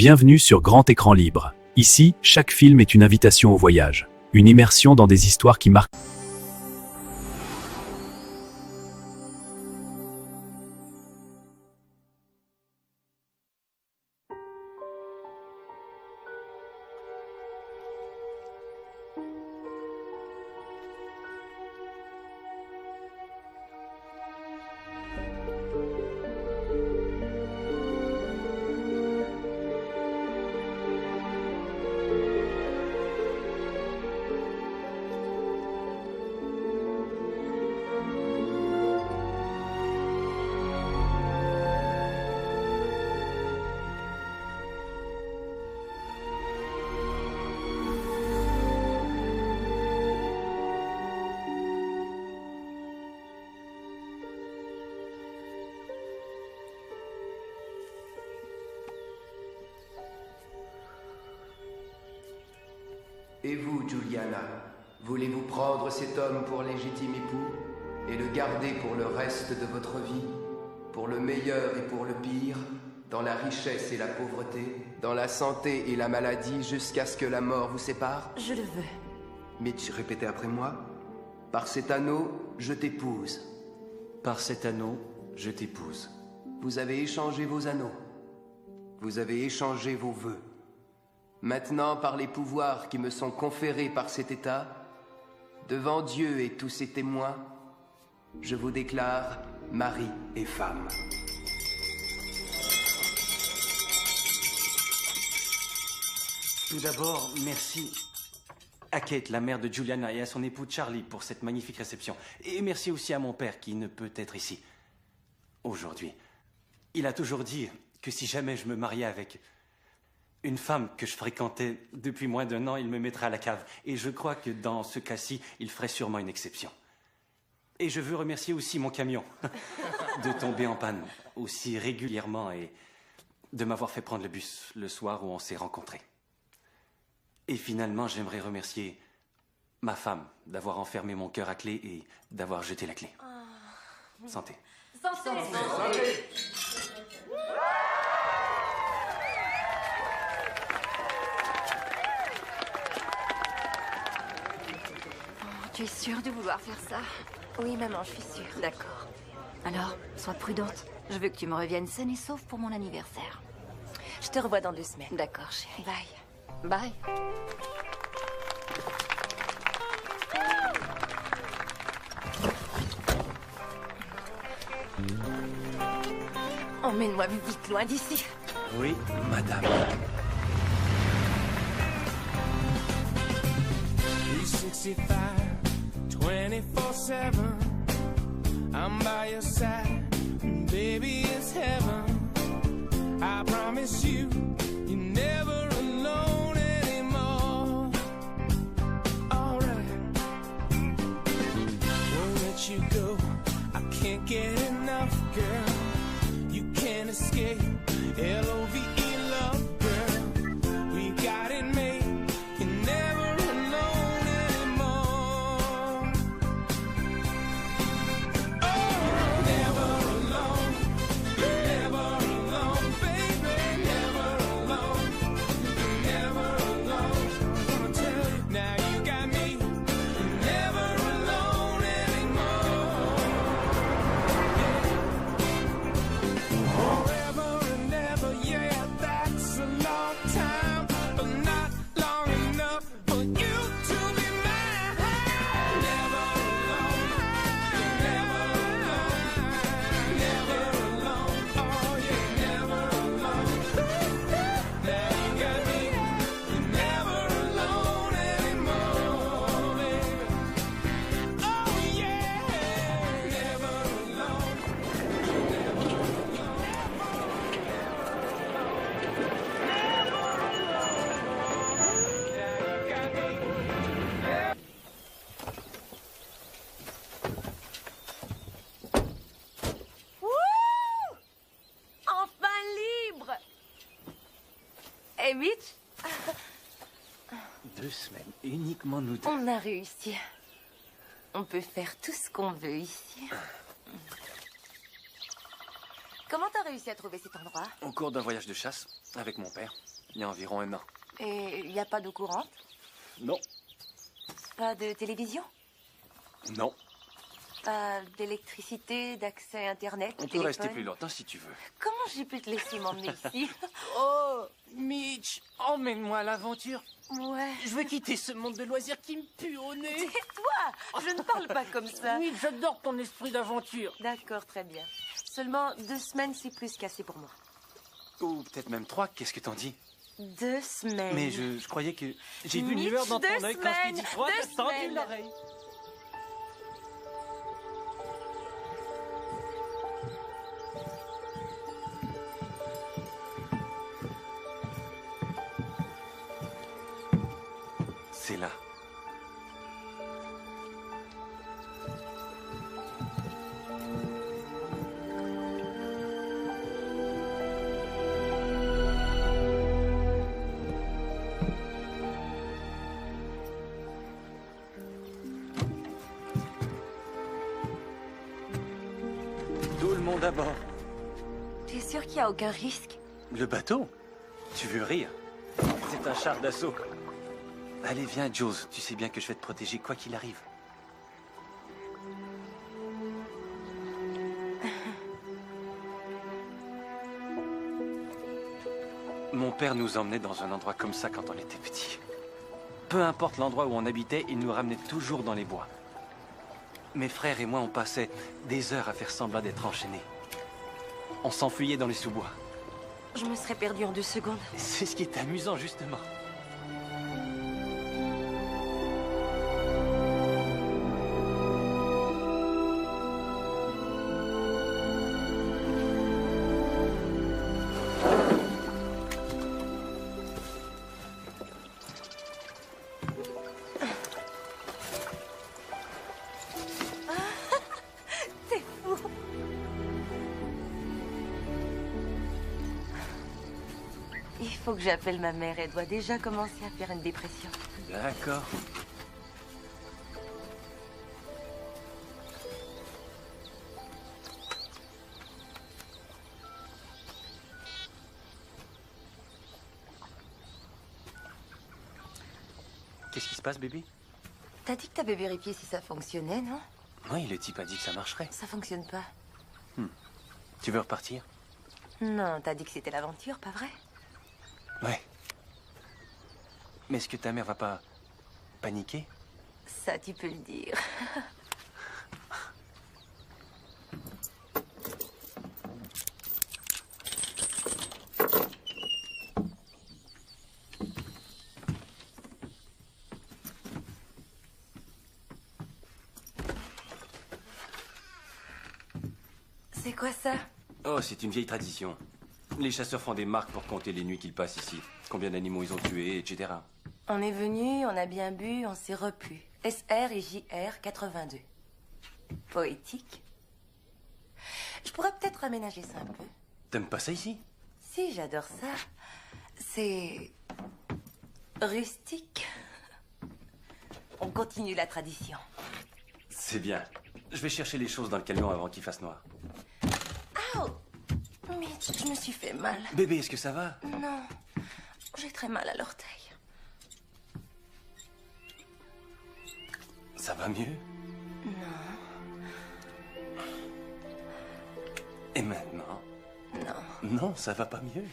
Bienvenue sur Grand Écran Libre. Ici, chaque film est une invitation au voyage, une immersion dans des histoires qui marquent. Et vous, Juliana, voulez-vous prendre cet homme pour légitime époux et le garder pour le reste de votre vie, pour le meilleur et pour le pire, dans la richesse et la pauvreté, dans la santé et la maladie, jusqu'à ce que la mort vous sépare? Je le veux. Mitch, répétez après moi. Par cet anneau, je t'épouse. Par cet anneau, je t'épouse. Vous avez échangé vos anneaux. Vous avez échangé vos vœux. Maintenant, par les pouvoirs qui me sont conférés par cet État, devant Dieu et tous ses témoins, je vous déclare mari et femme. Tout d'abord, merci à Kate, la mère de Juliana, et à son époux Charlie pour cette magnifique réception. Et merci aussi à mon père qui ne peut être ici aujourd'hui. Il a toujours dit que si jamais je me mariais avec une femme que je fréquentais depuis moins d'1 an, il me mettrait à la cave. Et je crois que dans ce cas-ci, il ferait sûrement une exception. Et je veux remercier aussi mon camion de tomber en panne aussi régulièrement et de m'avoir fait prendre le bus le soir où on s'est rencontrés. Et finalement, j'aimerais remercier ma femme d'avoir enfermé mon cœur à clé et d'avoir jeté la clé. Santé. Santé. Tu es sûre de vouloir faire ça? Oui, maman, je suis sûre. D'accord. Alors, sois prudente. Je veux que tu me reviennes saine et sauve pour mon anniversaire. Je te revois dans 2 semaines. D'accord, chérie. Bye. Bye. Emmène-moi vite loin d'ici. Oui, madame. 365, 24/7. I'm by your side, baby, it's heaven. I promise you, you're never alone anymore. Alright, won't let you go. I can't get enough, girl. You can't escape. L-O-V-E, love, girl. We got it made. You're never alone anymore. Oh, never alone. Never alone, baby. Never alone. Never alone. I'm gonna tell you, now you got me. You're never alone anymore. Forever and ever, yeah, that's a long time, but not long enough for you to be mine. Never alone, never alone, never alone, oh yeah, never alone. Now you got me, you're never alone anymore, baby. Oh yeah, never alone. Wouh! Enfin libre! Et Mitch, 2 semaines, uniquement nous deux. on a réussi. On peut faire tout ce qu'on veut ici. Comment t'as réussi à trouver cet endroit? Au cours d'un voyage de chasse, avec mon père, il y a environ 1 an. Et il n'y a pas d'eau courante? Non. Pas de télévision? Non. Pas d'électricité, d'accès à Internet? On peut téléphone? rester plus longtemps si tu veux. Comment j'ai pu te laisser m'emmener ici? Oh, Mitch, emmène-moi à l'aventure. Ouais. Je veux quitter ce monde de loisirs qui me pue au nez. Tais-toi! Je ne parle pas comme ça. Oui, j'adore ton esprit d'aventure. D'accord, très bien. Seulement 2 semaines, c'est plus qu'assez pour moi. Ou peut-être même 3, qu'est-ce que t'en dis? 2 semaines. Mais je croyais que... J'ai vu une Mitch, lueur dans ton 2 œil quand je t'ai dit semaines, 3, 2 t'as tendu semaines. l'oreille. C'est là. Tout le monde à bord. Tu es sûr qu'il n'y a aucun risque? Le bateau? Tu veux rire? C'est un char d'assaut. Allez, viens, Jules. Tu sais bien que je vais te protéger quoi qu'il arrive. Mon père nous emmenait dans un endroit comme ça quand on était petit. Peu importe l'endroit où on habitait, il nous ramenait toujours dans les bois. Mes frères et moi, on passait des heures à faire semblant d'être enchaînés. On s'enfuyait dans les sous-bois. Je me serais perdue en 2 secondes. C'est ce qui est amusant, justement. T'es fou. Il faut que j'appelle ma mère. Elle doit déjà commencer à faire une dépression. D'accord. Qu'est-ce qui se passe, bébé? T'as dit que t'avais vérifié si ça fonctionnait, non? Oui, le type a dit que ça marcherait. Ça fonctionne pas. Tu veux repartir? Non, t'as dit que c'était l'aventure, pas vrai? Ouais. Mais est-ce que ta mère va pas paniquer? Ça, tu peux le dire. C'est quoi ça? Oh, c'est une vieille tradition. Les chasseurs font des marques pour compter les nuits qu'ils passent ici. Combien d'animaux ils ont tués, etc. On est venu, on a bien bu, on s'est repus. SR et JR 82. Poétique. Je pourrais peut-être aménager ça un peu. T'aimes pas ça ici? Si, j'adore ça. C'est rustique. On continue la tradition. C'est bien. Je vais chercher les choses dans le camion avant qu'il fasse noir. Ow! Mais je me suis fait mal. Bébé, est-ce que ça va? Non, j'ai très mal à l'orteil. Ça va mieux? Non, Et maintenant? non. Non, ça va pas mieux.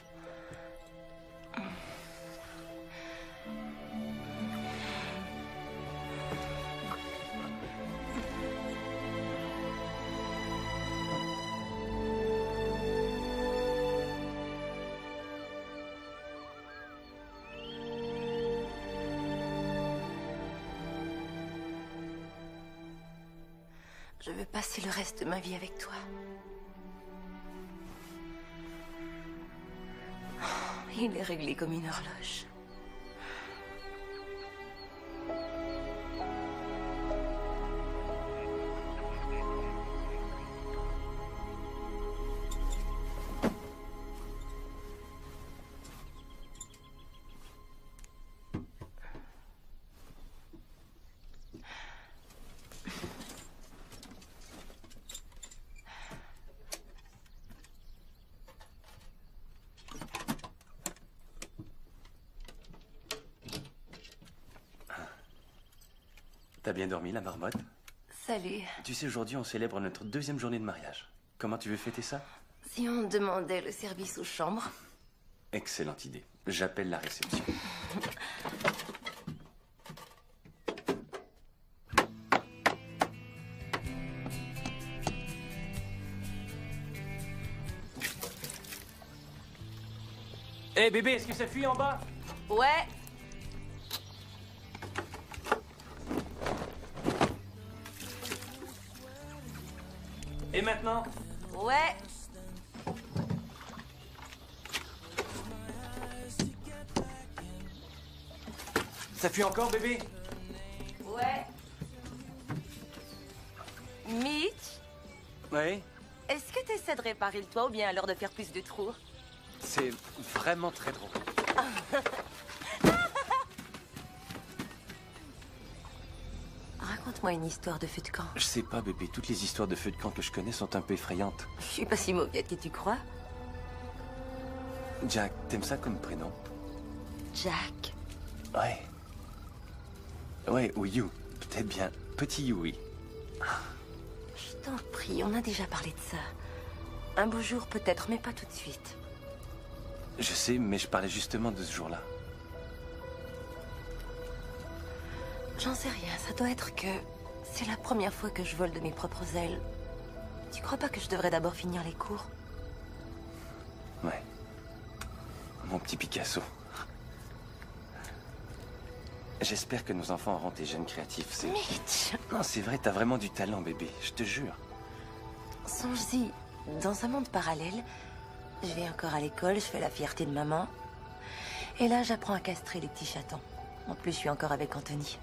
Je veux passer le reste de ma vie avec toi. Oh, il est réglé comme une horloge. T'as bien dormi, la marmotte? Salut. Tu sais, aujourd'hui, on célèbre notre 2e journée de mariage. Comment tu veux fêter ça? Si on demandait le service aux chambres. Excellente idée. J'appelle la réception. Hé bébé, est-ce que ça fuit en bas? Ouais. Et maintenant? Ouais. Ça fuit encore, bébé? Ouais. Mitch, Oui. est-ce que tu essaies de réparer le toit ou bien alors de faire plus de trous? C'est vraiment très drôle. Raconte-moi une histoire de feu de camp. Je sais pas, bébé. Toutes les histoires de feu de camp que je connais sont un peu effrayantes. Je suis pas si mauvaise que tu crois. Jack, t'aimes ça comme prénom? Jack. Ouais. Ouais, ou You. Peut-être bien. Petit You, oui. Je t'en prie, on a déjà parlé de ça. Un beau jour peut-être, mais pas tout de suite. Je sais, mais je parlais justement de ce jour-là. J'en sais rien, ça doit être que c'est la première fois que je vole de mes propres ailes. Tu crois pas que je devrais d'abord finir les cours? Ouais. Mon petit Picasso. J'espère que nos enfants auront tes gènes créatifs. C'est... Mitch! Non, c'est vrai, t'as vraiment du talent, bébé. Je te jure. Songe-y, dans un monde parallèle, je vais encore à l'école, je fais la fierté de maman. Et là, j'apprends à castrer les petits chatons. En plus, je suis encore avec Anthony.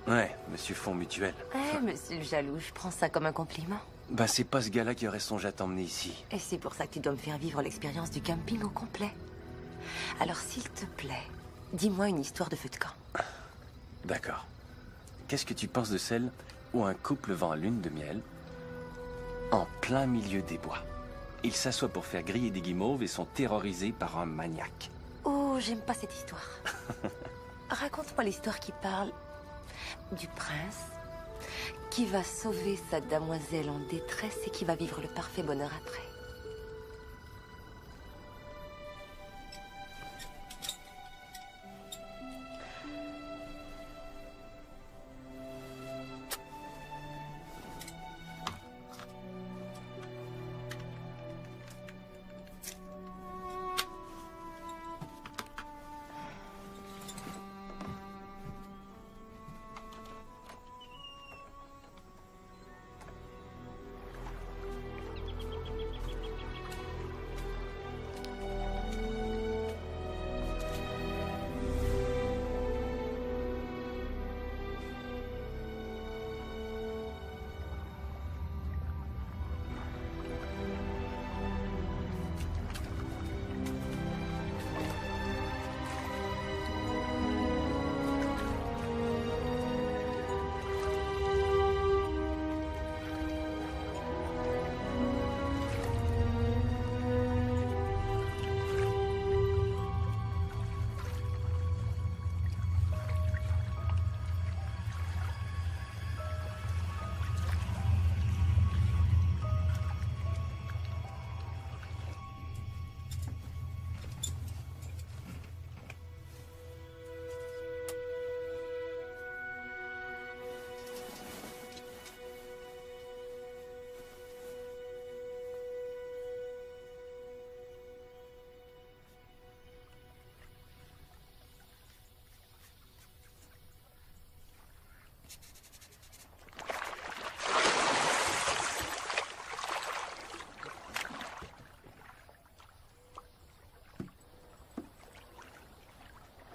Ouais, monsieur Fonds Mutuel. Monsieur le jaloux, je prends ça comme un compliment. Bah, c'est pas ce gars-là qui aurait songé à t'emmener ici. Et c'est pour ça que tu dois me faire vivre l'expérience du camping au complet. Alors, s'il te plaît, dis-moi une histoire de feu de camp. D'accord. Qu'est-ce que tu penses de celle où un couple va en lune de miel en plein milieu des bois? Ils s'assoient pour faire griller des guimauves et sont terrorisés par un maniaque. Oh, j'aime pas cette histoire. Raconte-moi l'histoire qui parle du prince qui va sauver sa damoiselle en détresse et qui va vivre le parfait bonheur après.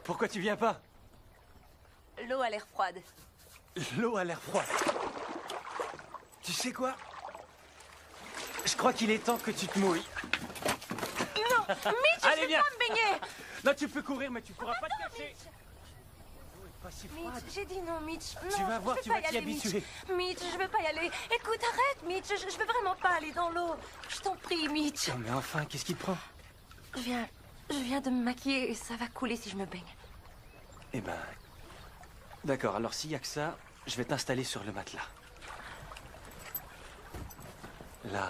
Pourquoi tu viens pas? L'eau a l'air froide. L'eau a l'air froide. Tu sais quoi? Je crois qu'il est temps que tu te mouilles. Non, Mitch, Allez, je vais viens. pas me baigner. Non, tu peux courir, mais tu pourras pas te cacher. L'eau est pas si froide. Mitch, j'ai dit non, Mitch. Non, Tu vas voir, je tu vais vas pas y t'y aller, habituer. Mitch, je vais pas y aller. Écoute, arrête, Mitch. Je veux vraiment pas aller dans l'eau. Je t'en prie, Mitch. Non, mais enfin, qu'est-ce qui te prend? Je viens de me maquiller et ça va couler si je me baigne. Eh ben... D'accord, alors s'il y a que ça, Je vais t'installer sur le matelas. Là.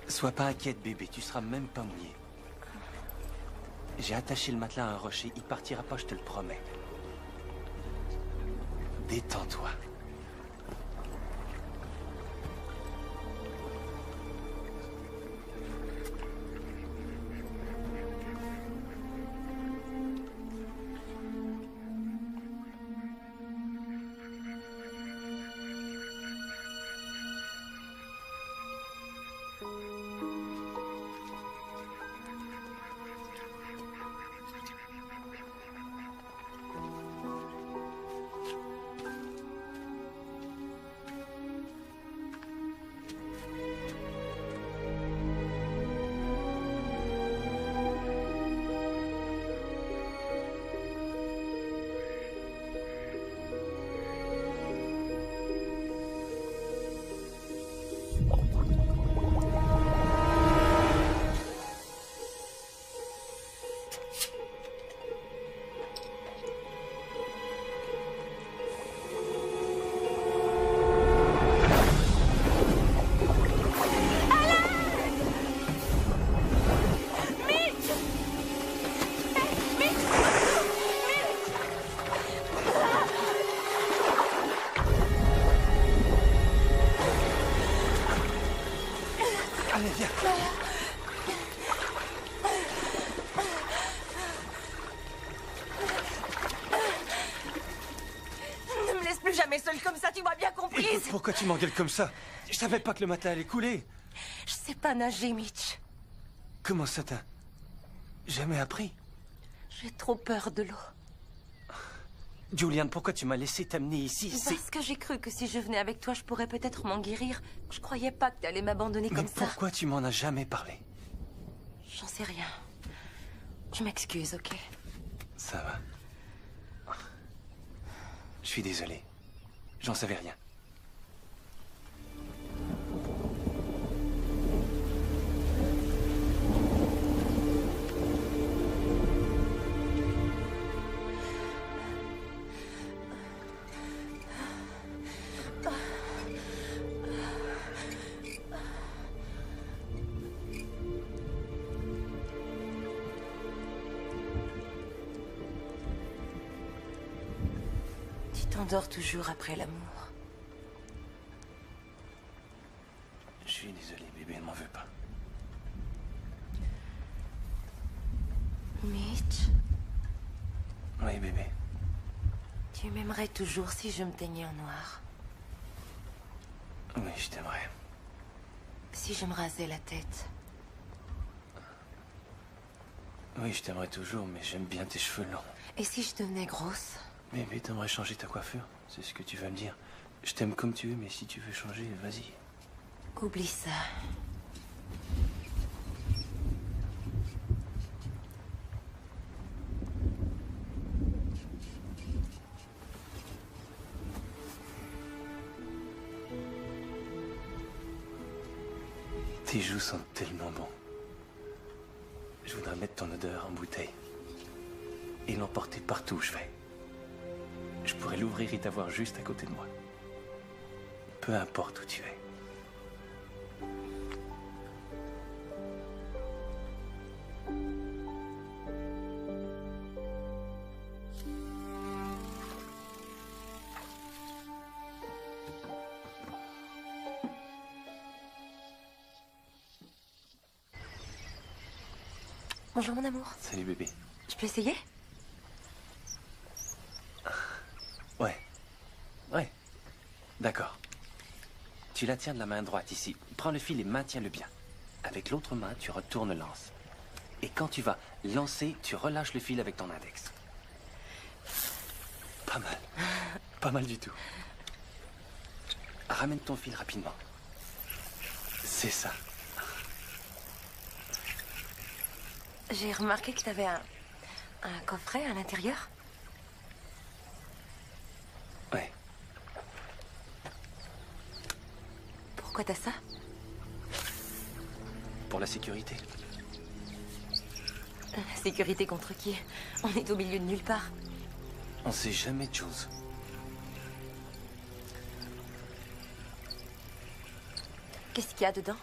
Sois pas inquiète, bébé, tu seras même pas mouillé. J'ai attaché le matelas à un rocher, il partira pas, je te le promets. Détends-toi. Allez, viens. Ne me laisse plus jamais seule comme ça, tu m'as bien comprise. Écoute, pourquoi tu m'engueules comme ça? Je savais pas que le matelas allait couler. Je sais pas nager, Mitch. Comment ça t'a jamais appris? J'ai trop peur de l'eau. Julian, pourquoi tu m'as laissé t'amener ici? Parce que j'ai cru que si je venais avec toi, je pourrais peut-être m'en guérir. Je croyais pas que t'allais m'abandonner Mais comme ça. pourquoi tu m'en as jamais parlé? J'en sais rien. Je m'excuse, ok? Ça va. Je suis désolé. J'en savais rien. Tu t'endors toujours après l'amour. Je suis désolé, bébé, ne m'en veux pas. Mitch, Oui, bébé. tu m'aimerais toujours si je me teignais en noir. Oui, je t'aimerais. Si je me rasais la tête. Oui, je t'aimerais toujours, mais j'aime bien tes cheveux longs. Et si je devenais grosse? Bébé, t'aimerais changer ta coiffure? C'est ce que tu vas me dire. Je t'aime comme tu es, mais si tu veux changer, vas-y. Oublie ça. Tes joues sont tellement bons. Je voudrais mettre ton odeur en bouteille et l'emporter partout où je vais. Je pourrais l'ouvrir et t'avoir juste à côté de moi. Peu importe où tu es. Bonjour mon amour. Salut bébé. Je peux essayer? Ouais. Ouais. D'accord. Tu la tiens de la main droite ici. Prends le fil et maintiens-le bien. Avec l'autre main, tu retournes l'anse. Et quand tu vas lancer, tu relâches le fil avec ton index. Pas mal. Pas mal du tout. Ramène ton fil rapidement. C'est ça. J'ai remarqué que t'avais un coffret à l'intérieur. Ouais. Pourquoi t'as ça? Pour la sécurité. Sécurité contre qui? On est au milieu de nulle part. On sait jamais, Jules. Qu'est-ce qu'il y a dedans?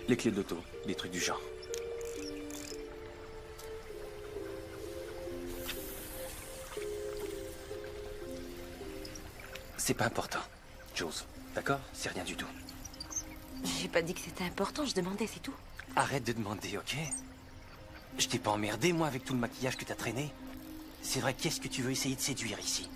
Les clés de l'auto, des trucs du genre. C'est pas important, Jules. D'accord? C'est rien du tout. J'ai pas dit que c'était important, je demandais, c'est tout. Arrête de demander, ok? Je t'ai pas emmerdé, moi, avec tout le maquillage que t'as traîné. C'est vrai, qu'est-ce que tu veux essayer de séduire ici?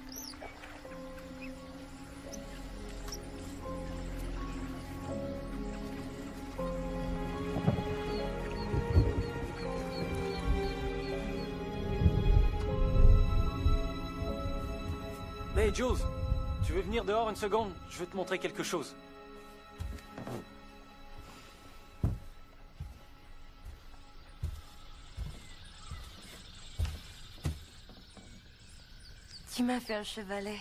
Hey, Jules, tu veux venir dehors une seconde? Je veux te montrer quelque chose. Tu m'as fait un chevalet.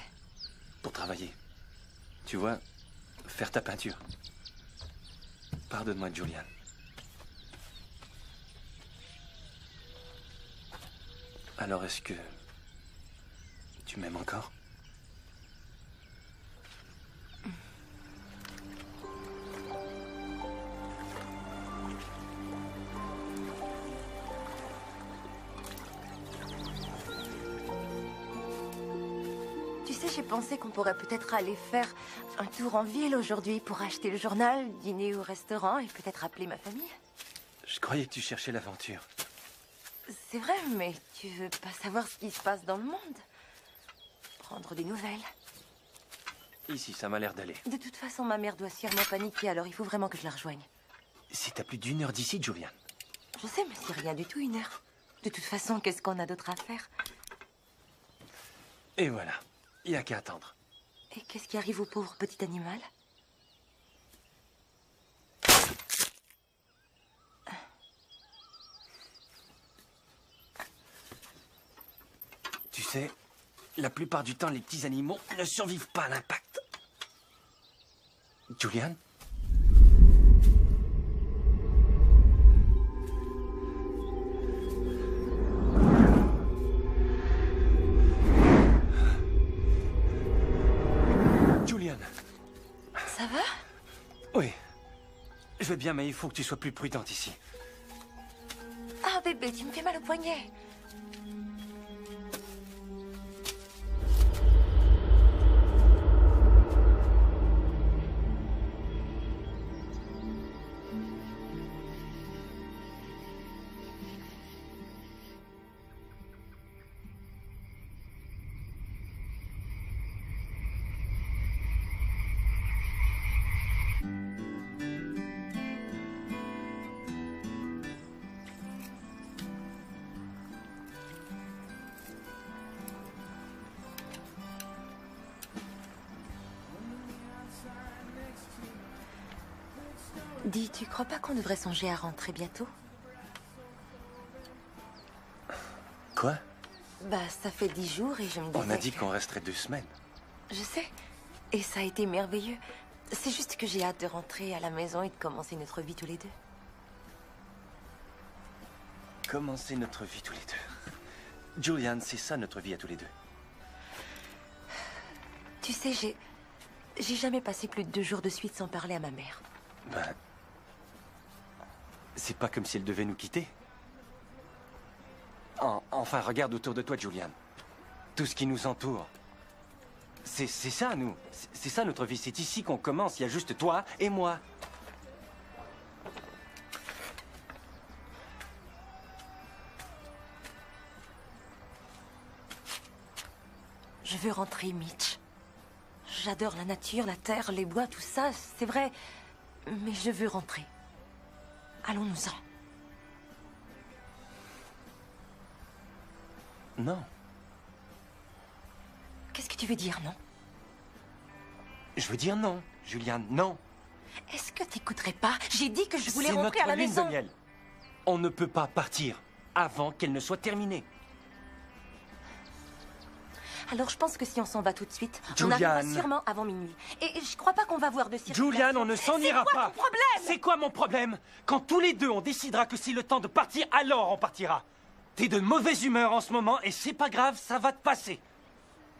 Pour travailler. Tu vois, faire ta peinture. Pardonne-moi, Julian. Alors, est-ce que tu m'aimes encore? Tu sais, j'ai pensé qu'on pourrait peut-être aller faire un tour en ville aujourd'hui pour acheter le journal, dîner au restaurant et peut-être appeler ma famille. Je croyais que tu cherchais l'aventure. C'est vrai, mais tu veux pas savoir ce qui se passe dans le monde? Prendre des nouvelles. Ici, ça m'a l'air d'aller. De toute façon, ma mère doit sûrement paniquer, alors il faut vraiment que je la rejoigne. C'est à plus d'1 heure d'ici, Julian. Je sais, mais c'est rien du tout, 1 heure. De toute façon, qu'est-ce qu'on a d'autre à faire? Et voilà. Il n'y a qu'à attendre. Et qu'est-ce qui arrive au pauvre petit animal? Tu sais, la plupart du temps, les petits animaux ne survivent pas à l'impact. Julian? Julian? Ça va? Oui. Je vais bien, mais il faut que tu sois plus prudente ici. Ah, bébé, tu me fais mal au poignet. Dis, tu crois pas qu'on devrait songer à rentrer bientôt? Quoi? Bah, ça fait 10 jours et je me disais On a dit que- qu'on resterait 2 semaines. Je sais. Et ça a été merveilleux. C'est juste que j'ai hâte de rentrer à la maison et de commencer notre vie tous les deux. Commencer notre vie tous les deux. Julian, c'est ça notre vie à tous les deux. Tu sais, j'ai jamais passé plus de 2 jours de suite sans parler à ma mère. Ben... C'est pas comme si elle devait nous quitter. Enfin, regarde autour de toi, Julian. Tout ce qui nous entoure. C'est ça, nous. C'est ça, notre vie. C'est ici qu'on commence. Il y a juste toi et moi. Je veux rentrer, Mitch. J'adore la nature, la terre, les bois, tout ça, c'est vrai. Mais je veux rentrer. Allons-nous-en. Non. Qu'est-ce que tu veux dire, non? Je veux dire non, Julian, non. Est-ce que t'écouterais pas? J'ai dit que je voulais C'est rentrer à la notre lune maison. de miel. On ne peut pas partir avant qu'elle ne soit terminée. Alors je pense que si on s'en va tout de suite, on Julian. arrivera sûrement avant minuit. Et je crois pas qu'on va voir de circulation. Julian, on ne s'en ira C'est quoi pas. ton problème? C'est quoi mon problème? Quand tous les deux on décidera que c'est le temps de partir, alors on partira. T'es de mauvaise humeur en ce moment et c'est pas grave, ça va te passer.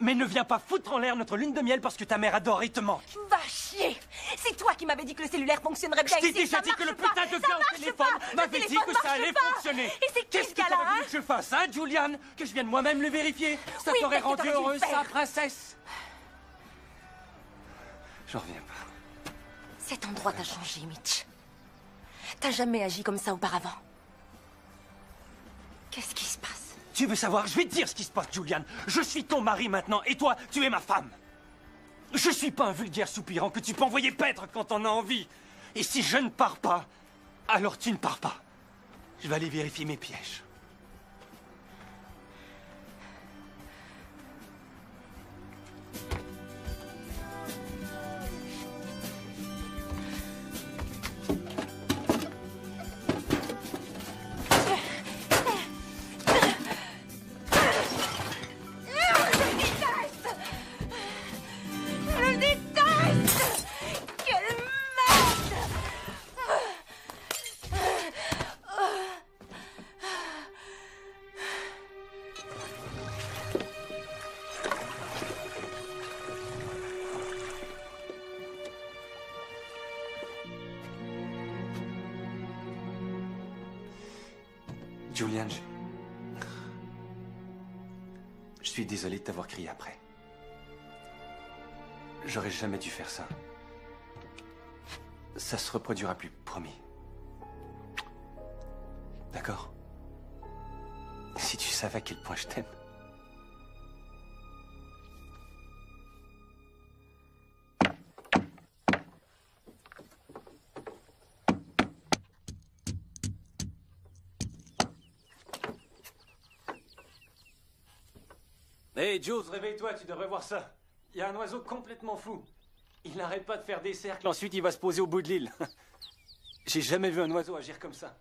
Mais ne viens pas foutre en l'air notre lune de miel parce que ta mère adore et te manque. Va chier! C'est toi qui m'avais dit que le cellulaire fonctionnerait bien Je t'ai ici, déjà ça dit que le marche pas, putain de ça gars au marche téléphone pas, le m'avait dit téléphone que ça marche allait pas. fonctionner. Et c'est qui Qu'est-ce ce que gars-là, t'aurais voulu hein? que je fasse, hein, Julian? Que je vienne moi-même le vérifier? Ça Oui, t'aurait mais que rendu t'aurais dû le heureuse, faire. sa princesse? J'en reviens pas. Cet endroit t'a changé, Mitch. T'as jamais agi comme ça auparavant. Qu'est-ce qui se passe? Tu veux savoir? Je vais te dire ce qui se passe, Julian. Je suis ton mari maintenant, et toi, tu es ma femme. Je suis pas un vulgaire soupirant que tu peux envoyer paître quand on a envie. Et si je ne pars pas, alors tu ne pars pas. Je vais aller vérifier mes pièges. Je le déteste! Quelle merde! Julian, je suis désolé de t'avoir crié après. J'aurais jamais dû faire ça. Ça se reproduira plus, promis. D'accord? Si tu savais à quel point je t'aime. Hey, Jules, réveille-toi, tu devrais voir ça. Il y a un oiseau complètement fou. Il n'arrête pas de faire des cercles, ensuite il va se poser au bout de l'île. J'ai jamais vu un oiseau agir comme ça.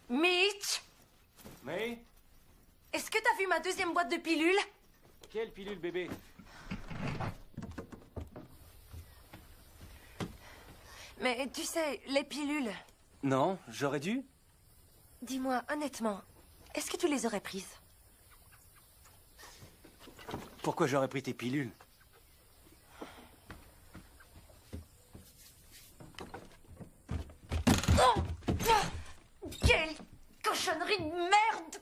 Mitch! Mais Est-ce que t'as vu ma deuxième boîte de pilules? quelle pilule, bébé? Mais tu sais, les pilules... Non, j'aurais dû. Dis-moi, honnêtement, est-ce que tu les aurais prises? Pourquoi j'aurais pris tes pilules? Quelle cochonnerie de merde!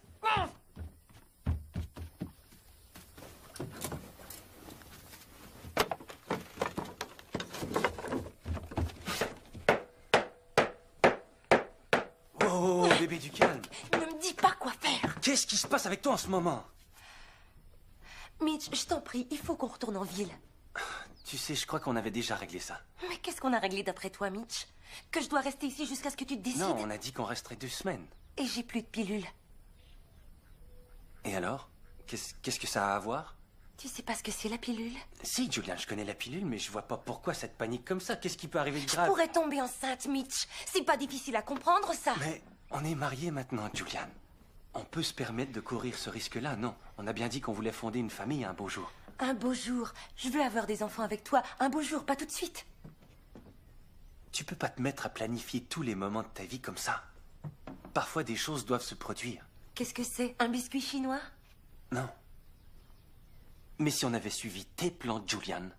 Oh, bébé, du calme. Ne me dis pas quoi faire! Qu'est-ce qui se passe avec toi en ce moment? Mitch, je t'en prie, il faut qu'on retourne en ville. Tu sais, je crois qu'on avait déjà réglé ça. Mais qu'est-ce qu'on a réglé d'après toi, Mitch? Que je dois rester ici jusqu'à ce que tu te décides? Non, on a dit qu'on resterait 2 semaines. Et j'ai plus de pilules. Et alors? Qu'est-ce que ça a à voir? Tu sais pas ce que c'est la pilule? Si, Julian, je connais la pilule, mais je vois pas pourquoi ça te panique comme ça. Qu'est-ce qui peut arriver de Je grave? pourrais tomber enceinte, Mitch. C'est pas difficile à comprendre, ça. Mais on est mariés maintenant, Julian. On peut se permettre de courir ce risque-là, non? On a bien dit qu'on voulait fonder une famille un beau jour. Un beau jour. Je veux avoir des enfants avec toi. Un beau jour, pas tout de suite. Tu peux pas te mettre à planifier tous les moments de ta vie comme ça. Parfois, des choses doivent se produire. Qu'est-ce que c'est? Un biscuit chinois? Non. Mais si on avait suivi tes plans, Julian,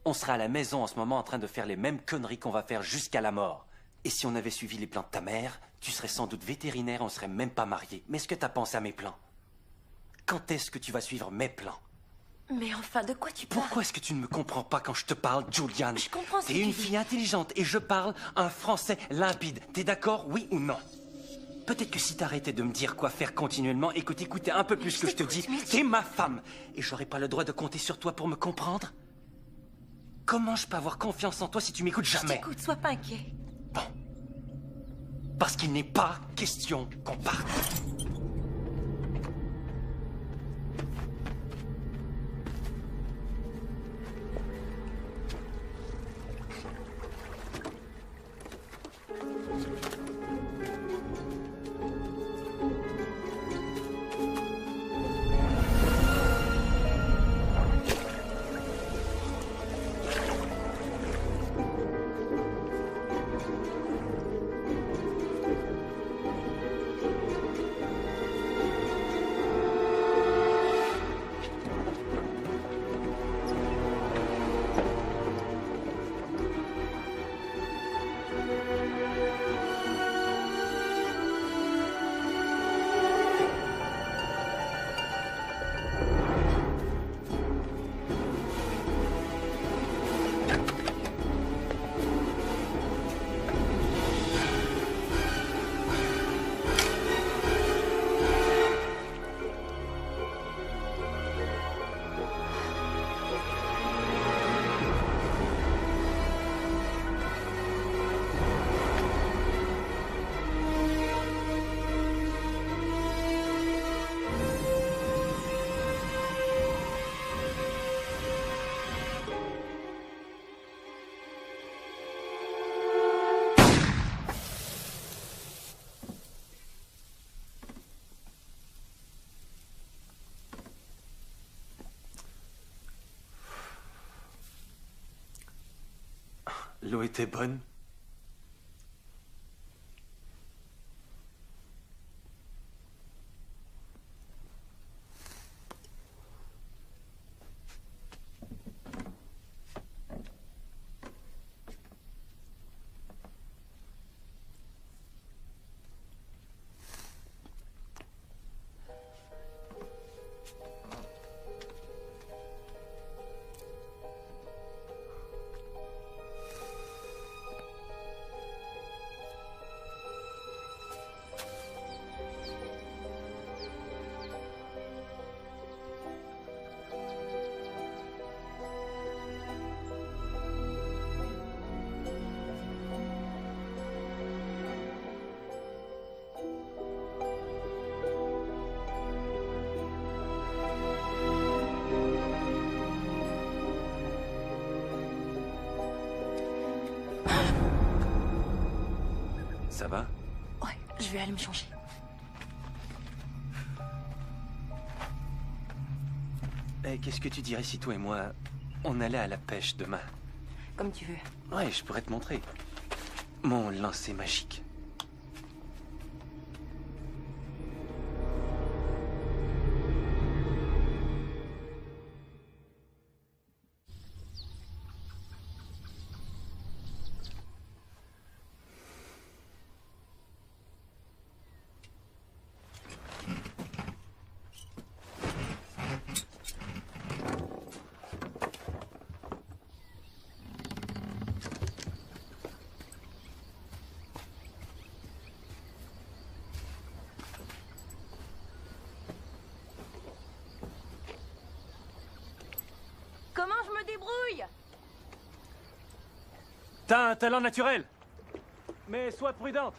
on serait à la maison en ce moment en train de faire les mêmes conneries qu'on va faire jusqu'à la mort. Et si on avait suivi les plans de ta mère, tu serais sans doute vétérinaire, on serait même pas mariés. Mais est-ce que t'as pensé à mes plans? Quand est-ce que tu vas suivre mes plans? Mais enfin, de quoi tu parles? Pourquoi est-ce que tu ne me comprends pas quand je te parle, Julian? Je comprends ce que T'es une tu dis. fille intelligente et je parle un français limpide. T'es d'accord, oui ou non? Peut-être que si t'arrêtais de me dire quoi faire continuellement et que t'écoutais un peu plus ce que je te dis, t'es ma femme et j'aurais pas le droit de compter sur toi pour me comprendre? Comment je peux avoir confiance en toi si tu m'écoutes Je jamais? t'écoute, sois pas inquiet. Bon. Parce qu'il n'est pas question qu'on parte. L'eau était bonne? Ça va? Ouais, je vais aller me changer. Eh, qu'est-ce que tu dirais si toi et moi, on allait à la pêche demain? Comme tu veux. Ouais, je pourrais te montrer. Mon lancer magique. Comment je me débrouille? T'as un talent naturel. Mais sois prudente.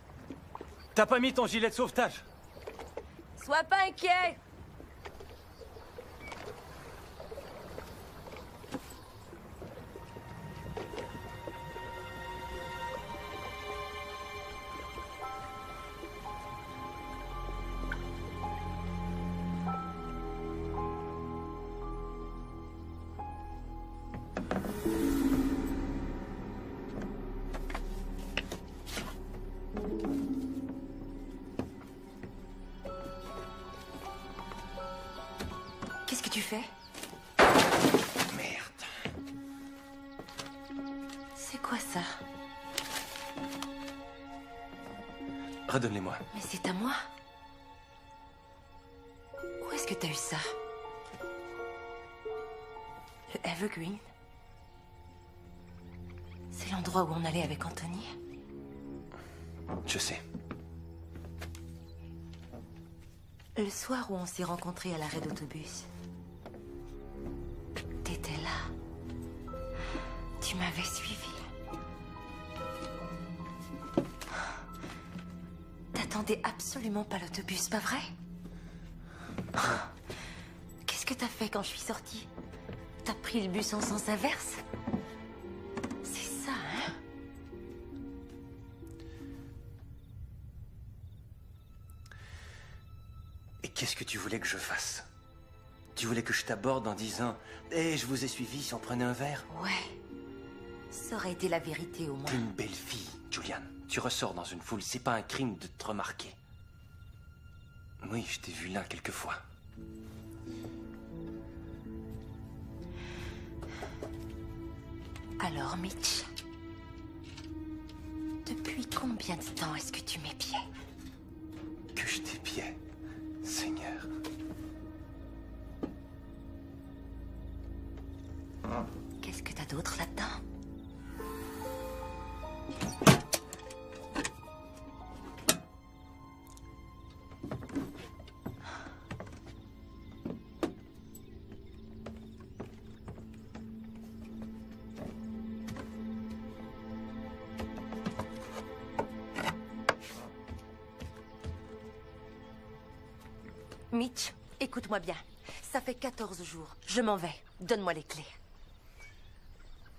T'as pas mis ton gilet de sauvetage. Sois pas inquiet. Qu'est-ce que tu fais? Merde. C'est quoi ça? Redonne-les-moi. Mais c'est à moi. Où est-ce que t'as eu ça? Le Evergreen? C'est l'endroit où on allait avec Anthony? Je sais. Le soir où on s'est rencontrés à l'arrêt d'autobus. T'étais là. Tu m'avais suivi. T'attendais absolument pas l'autobus, pas vrai? Qu'est-ce que t'as fait quand je suis sortie? T'as pris le bus en sens inverse? C'est ça, hein? Et qu'est-ce que tu voulais que je fasse? Tu voulais que je t'aborde en disant « Eh, je vous ai suivi si on prenait un verre ?» Ouais. Ça aurait été la vérité au moins. T'es une belle fille, Julian. Tu ressors dans une foule, c'est pas un crime de te remarquer. Oui, je t'ai vu là quelquefois. Alors, Mitch, depuis combien de temps est-ce que tu m'épiais? Que je t'épiais, Seigneur. Qu'est-ce que t'as d'autre là-dedans? Mitch, écoute-moi bien. Ça fait 14 jours. Je m'en vais. Donne-moi les clés.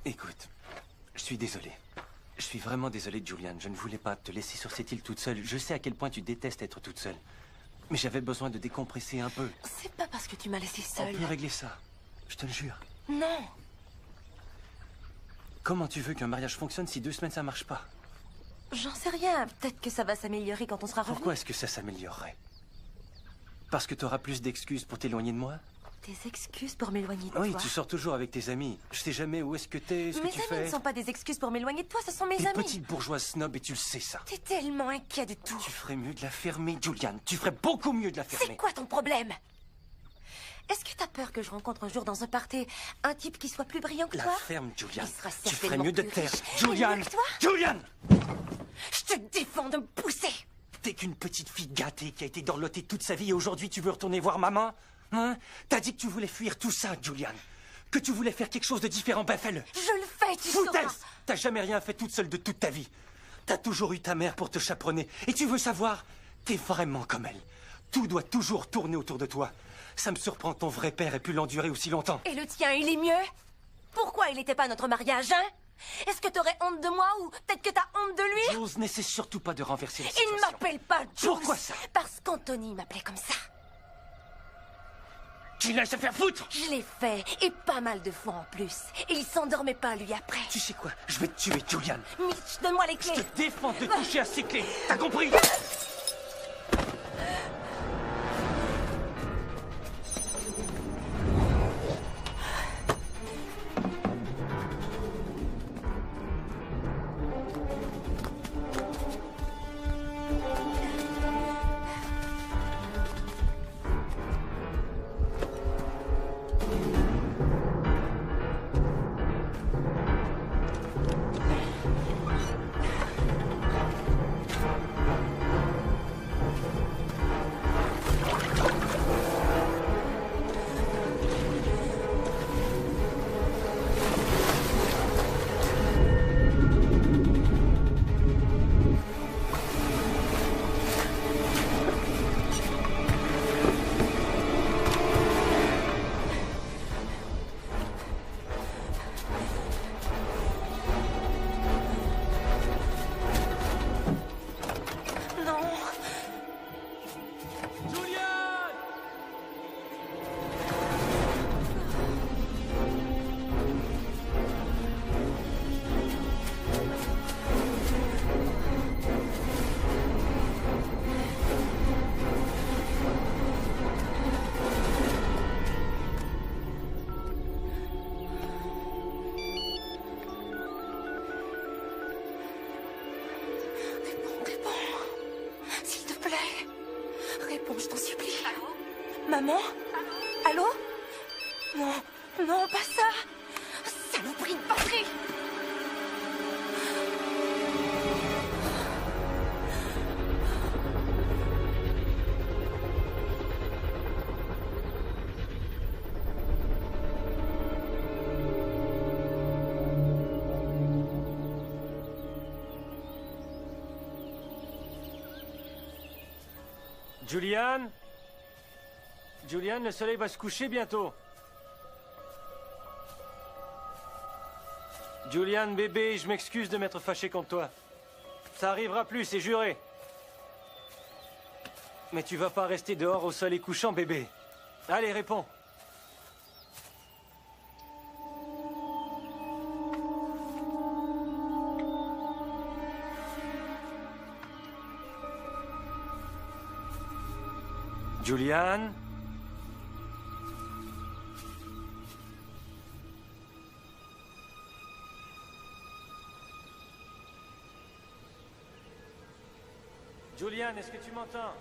Écoute, je suis désolé. Je suis vraiment désolé, Julian. Je ne voulais pas te laisser sur cette île toute seule. Je sais à quel point tu détestes être toute seule. Mais j'avais besoin de décompresser un peu. C'est pas parce que tu m'as laissé On seule. peut régler ça. Je te le jure. Non. Comment tu veux qu'un mariage fonctionne si 2 semaines ça marche pas? J'en sais rien. Peut-être que ça va s'améliorer quand on sera revenu. Pourquoi est-ce que ça s'améliorerait? Parce que t'auras plus d'excuses pour t'éloigner de moi? Des excuses pour m'éloigner de Oui, toi. tu sors toujours avec tes amis. Je sais jamais où est-ce que t'es, ce que Mes tu amis fais. ne sont pas des excuses pour m'éloigner de toi, ce sont mes T'es amis. petite bourgeoise snob et tu le sais ça. T'es tellement inquiet de tout. Tu ferais mieux de la fermer, Julian. Tu ferais beaucoup mieux de la fermer. C'est quoi ton problème? Est-ce que t'as peur que je rencontre un jour dans un party un type qui soit plus brillant que La toi? ferme, Julian. Il sera Tu ferais certainement mieux de plus te taire. riche et Julian! mieux que toi. Julian! Je te défends de me pousser. T'es qu'une petite fille gâtée qui a été dorlotée toute sa vie et aujourd'hui tu veux retourner voir maman? Hein? T'as dit que tu voulais fuir tout ça, Julian. Que tu voulais faire quelque chose de différent, ben fais-le. Je le fais, tu sauras. Foutaise! T'as jamais rien fait toute seule de toute ta vie. T'as toujours eu ta mère pour te chaperonner. Et tu veux savoir? T'es vraiment comme elle. Tout doit toujours tourner autour de toi. Ça me surprend que ton vrai père ait pu l'endurer aussi longtemps. Et le tien, il est mieux? Pourquoi il n'était pas à notre mariage, hein? Est-ce que t'aurais honte de moi ou peut-être que t'as honte de lui? Jules, n'essaie surtout pas de renverser la Il situation. ne m'appelle pas Jules. Pourquoi ça? Parce qu'Anthony m'appelait comme ça. Tu laisses se faire foutre! Je l'ai fait, et pas mal de fois en plus. Et il s'endormait pas, lui, après. Tu sais quoi? Je vais te tuer, Julian. Mitch, donne-moi les Je clés. te défends de toucher à ces clés. T'as compris? Non. Julian! Réponds. S'il te plaît. Réponds, je t'en supplie. Allô? Maman? Allô? Non, non, pas ça. Saloperie de batterie. Julian? Julian, le soleil va se coucher bientôt. Julian, bébé, je m'excuse de m'être fâché contre toi. Ça arrivera plus, c'est juré. Mais tu vas pas rester dehors au soleil couchant, bébé. Allez, réponds. Julian? Julian, est-ce que tu m'entends?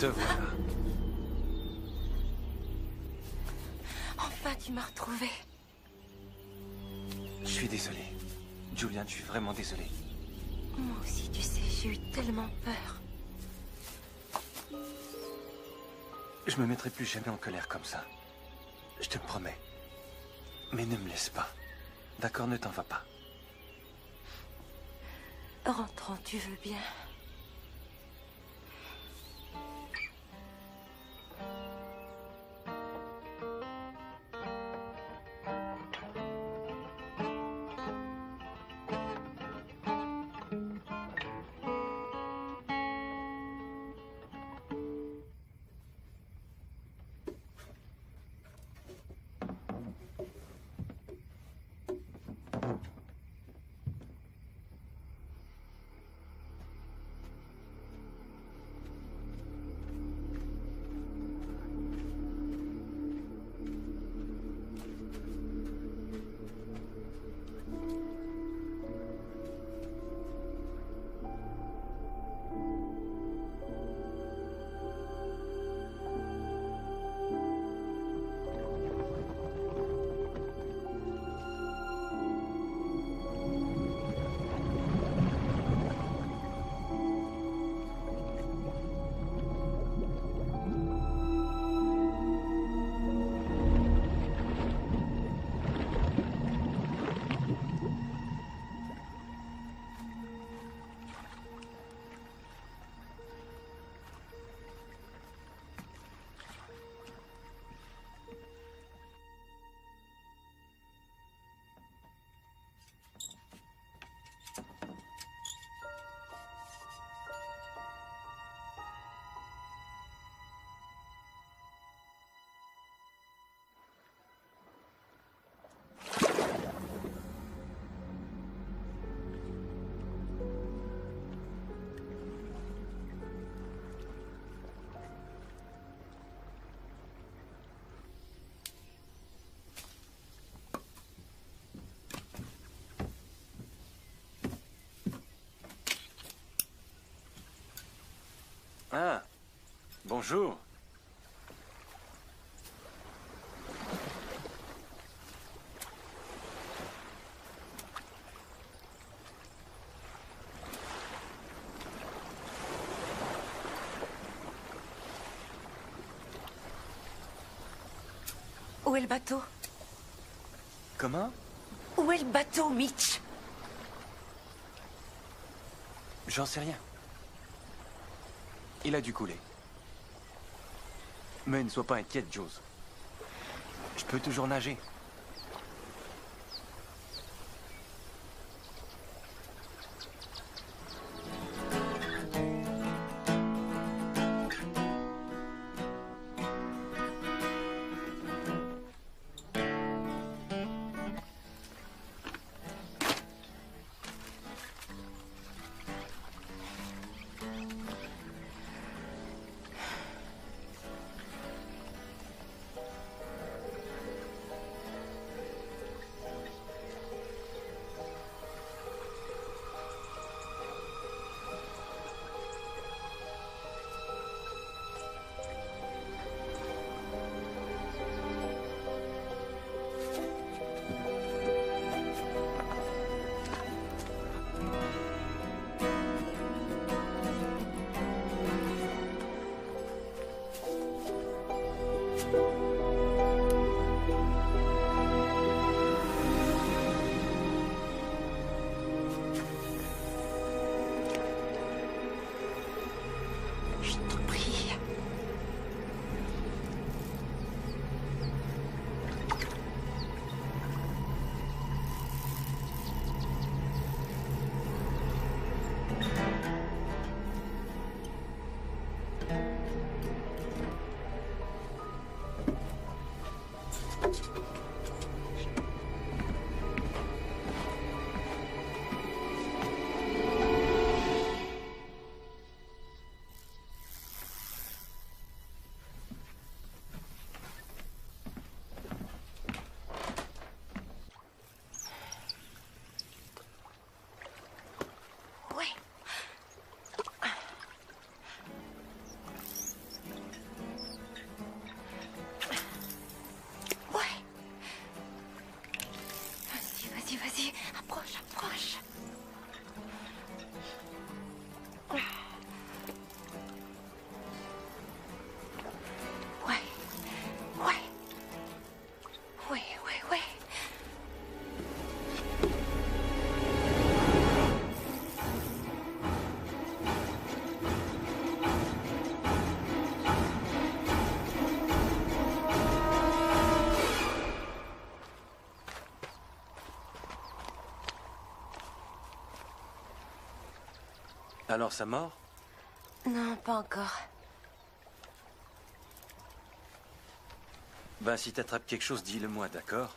Te voilà. Enfin, tu m'as retrouvée. Je suis désolé. Julian, je suis vraiment désolé. Moi aussi, tu sais, j'ai eu tellement peur. Je me mettrai plus jamais en colère comme ça. Je te le promets. Mais ne me laisse pas. D'accord, ne t'en va pas. Rentrons, tu veux bien. Ah, bonjour. Où est le bateau? Comment? Où est le bateau, Mitch? J'en sais rien. Il a dû couler. Mais ne sois pas inquiète, Jules. Je peux toujours nager. Je t'en prie. Alors, ça mord? Non, pas encore. Ben, si t'attrapes quelque chose, dis-le-moi, d'accord?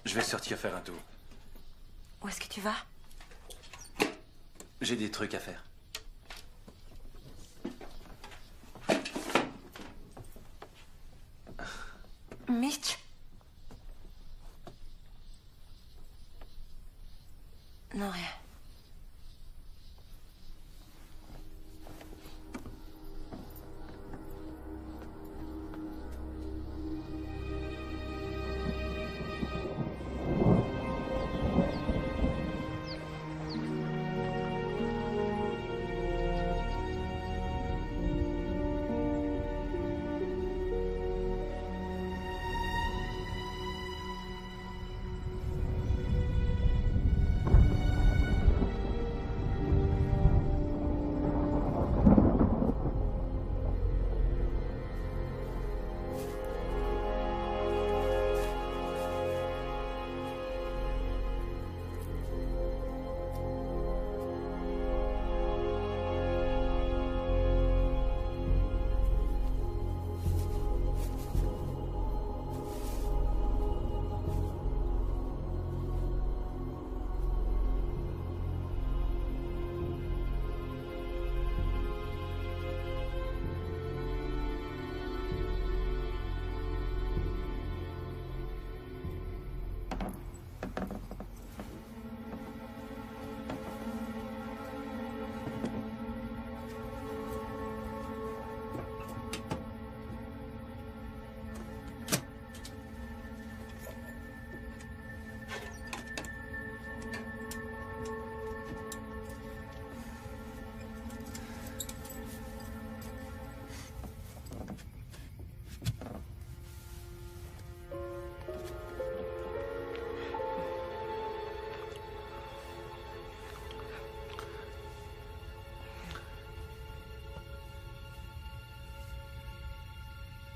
Je vais sortir faire un tour. Où est-ce que tu vas? J'ai des trucs à faire. Mitch? Non, rien.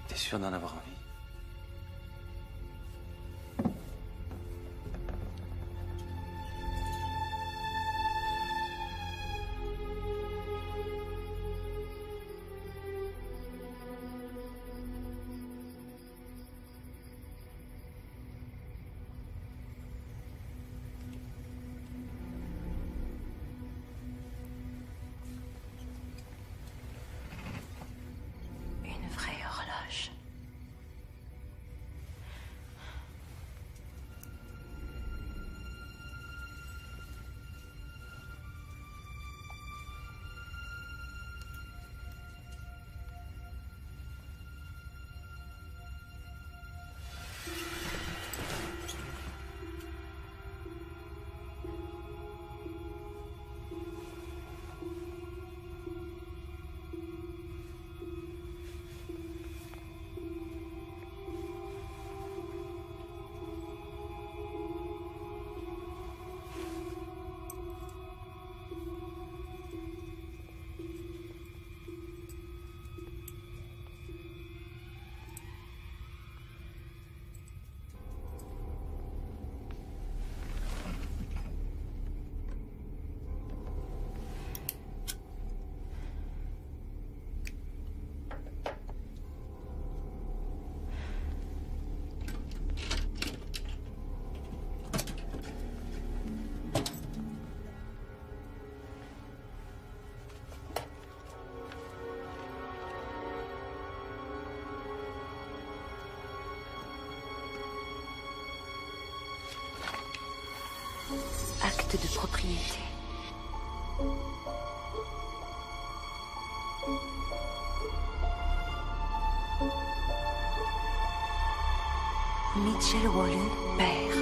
T'es sûr d'en avoir envie? Une vraie horloge. Acte de propriété. Mitchell Wallen, père.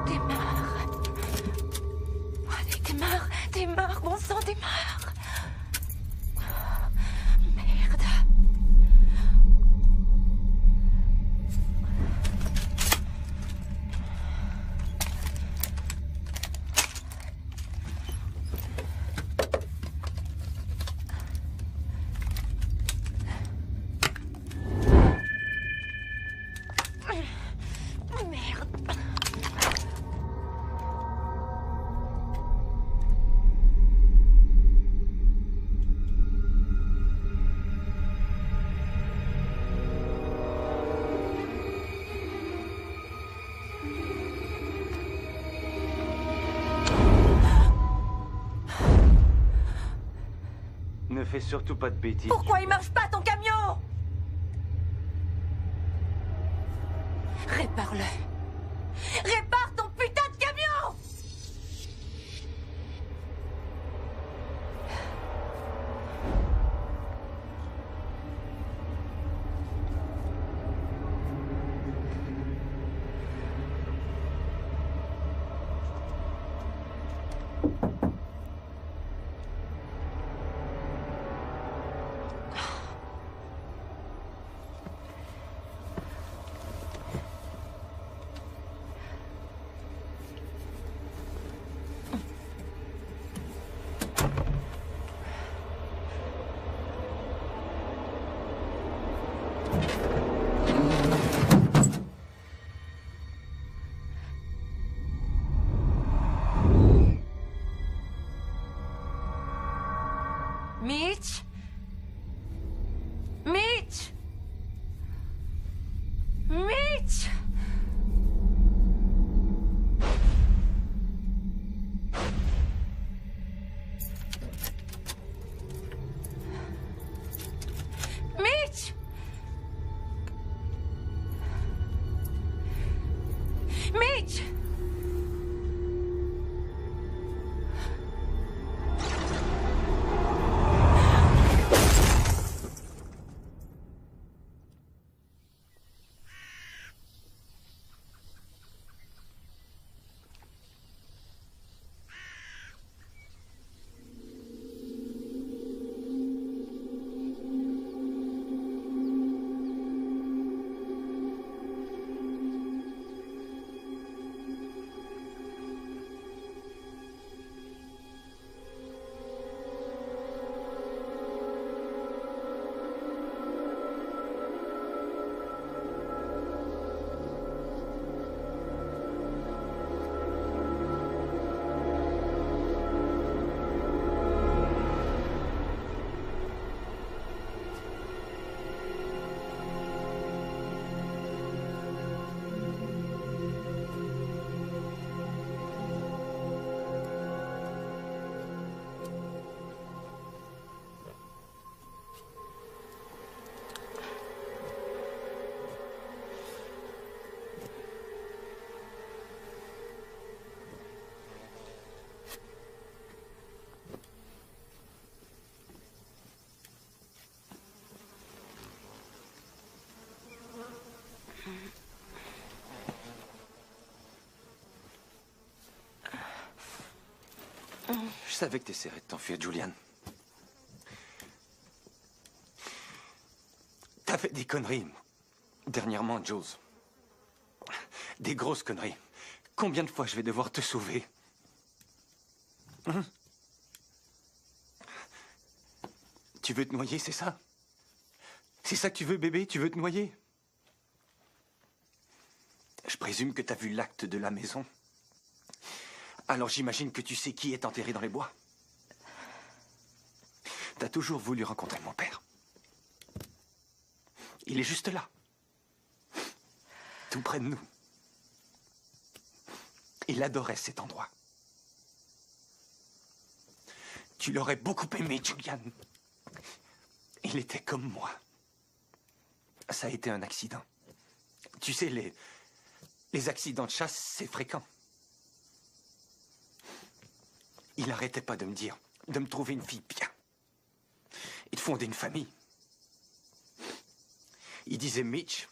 Démarre. Allez, démarre. Démarre, bon sang, démarre. Merde. Merde. Ne fais surtout pas de bêtises. Pourquoi il marche pas ton camion? Répare-le. Répare ton putain de camion! Mitch? Mitch? Mitch? Mitch? Mitch? Je savais que t'essaierais de t'enfuir, Julian. T'as fait des conneries. Dernièrement, Jules. Des grosses conneries. Combien de fois je vais devoir te sauver? Tu veux te noyer, c'est ça? C'est ça que tu veux, bébé? Tu veux te noyer? Je présume que t'as vu l'acte de la maison. Alors j'imagine que tu sais qui est enterré dans les bois. T'as toujours voulu rencontrer mon père. Il est juste là. Tout près de nous. Il adorait cet endroit. Tu l'aurais beaucoup aimé, Julian. Il était comme moi. Ça a été un accident. Tu sais, les accidents de chasse, c'est fréquent. Il n'arrêtait pas de me dire, de me trouver une fille bien. Et de fonder une famille. Il disait, Mitch,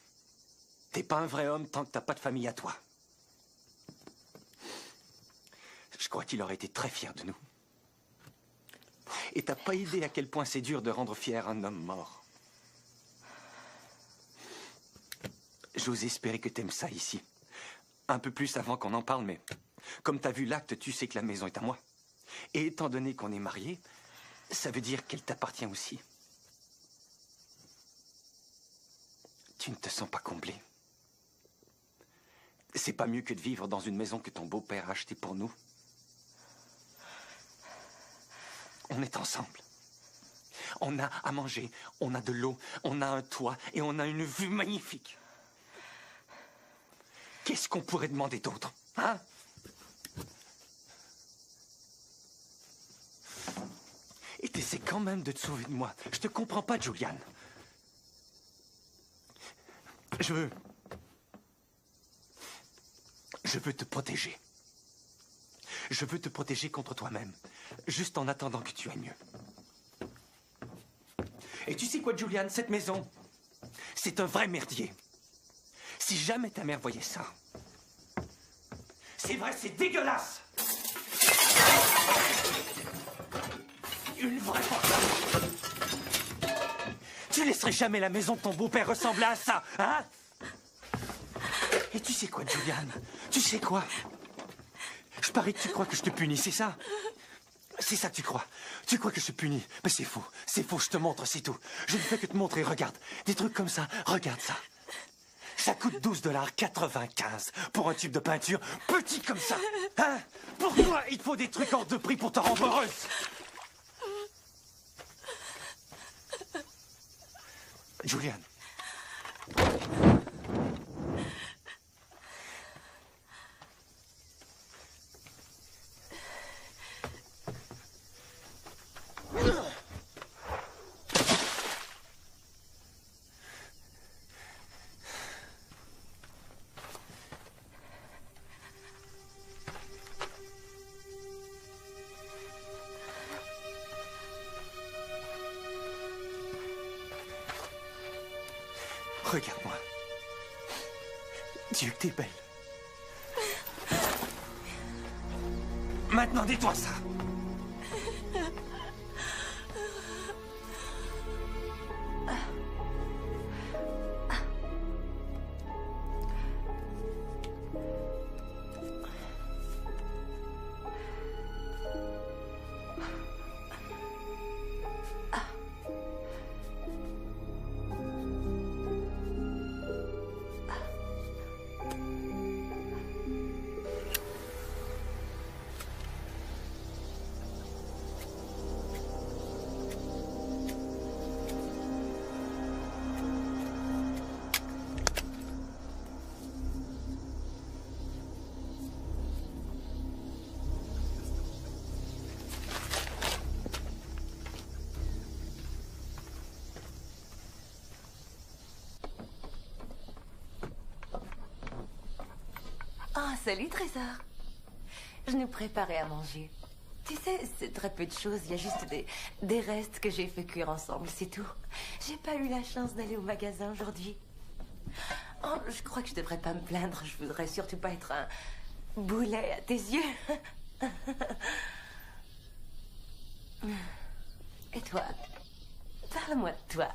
t'es pas un vrai homme tant que t'as pas de famille à toi. crois qu'il aurait été très fier de nous. Et t'as pas idée à quel point c'est dur de rendre fier un homme mort. J'ose espérer que t'aimes ça ici. Un peu plus avant qu'on en parle, mais comme t'as vu l'acte, tu sais que la maison est à moi. Et étant donné qu'on est mariés, ça veut dire qu'elle t'appartient aussi. Tu ne te sens pas comblé. C'est pas mieux que de vivre dans une maison que ton beau-père a achetée pour nous. On est ensemble. On a à manger, on a de l'eau, on a un toit et on a une vue magnifique. Qu'est-ce qu'on pourrait demander d'autre, hein? Et t'essaies quand même de te sauver de moi. Je te comprends pas, Julian. Je veux te protéger. Je veux te protéger contre toi-même, juste en attendant que tu ailles mieux. Et tu sais quoi, Julian, cette maison, c'est un vrai merdier. Si jamais ta mère voyait ça, c'est vrai, c'est dégueulasse. Une vraie porte. Tu laisserais jamais la maison de ton beau-père ressembler à ça, hein? Et tu sais quoi, Julian? Tu sais quoi? Je parie que tu crois que je te punis, c'est ça? C'est ça que tu crois? Tu crois que je te punis? Mais c'est faux, je te montre, c'est tout. Je ne fais que te montrer, regarde. Des trucs comme ça, regarde ça. Ça coûte $12,95 pour un tube de peinture petit comme ça. Hein? Pourquoi il te faut des trucs hors de prix pour te rendre heureuse? Julian. Regarde-moi. Dieu, que t'es belle. Maintenant, dis-toi ça. Ah, salut, Trésor. Je nous préparais à manger. Tu sais, c'est très peu de choses. Il y a juste des restes que j'ai fait cuire ensemble, c'est tout. J'ai pas eu la chance d'aller au magasin aujourd'hui. Oh, je crois que je devrais pas me plaindre. Je voudrais surtout pas être un boulet à tes yeux. Et toi? Parle-moi de toi.